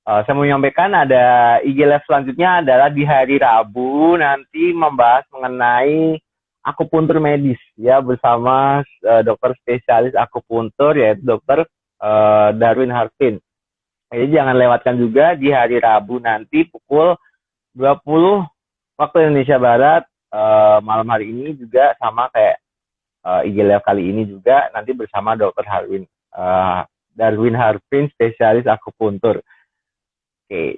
saya mau menyampaikan ada IG Live selanjutnya adalah di hari Rabu nanti membahas mengenai akupuntur medis ya bersama dokter spesialis akupuntur yaitu dokter Darwin Harvin. Jadi jangan lewatkan juga di hari Rabu nanti pukul 20 waktu Indonesia Barat malam hari ini juga sama kayak IG Live kali ini juga nanti bersama dokter Darwin Harvin spesialis akupuntur. Oke.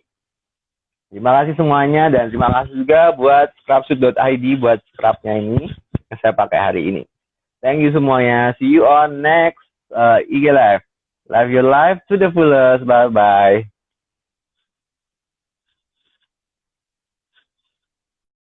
Terima kasih semuanya dan terima kasih juga buat scrapsuit.id buat scrapnya ini yang saya pakai hari ini. Thank you semuanya. See you on next IG Live. Live your life to the fullest. Bye-bye.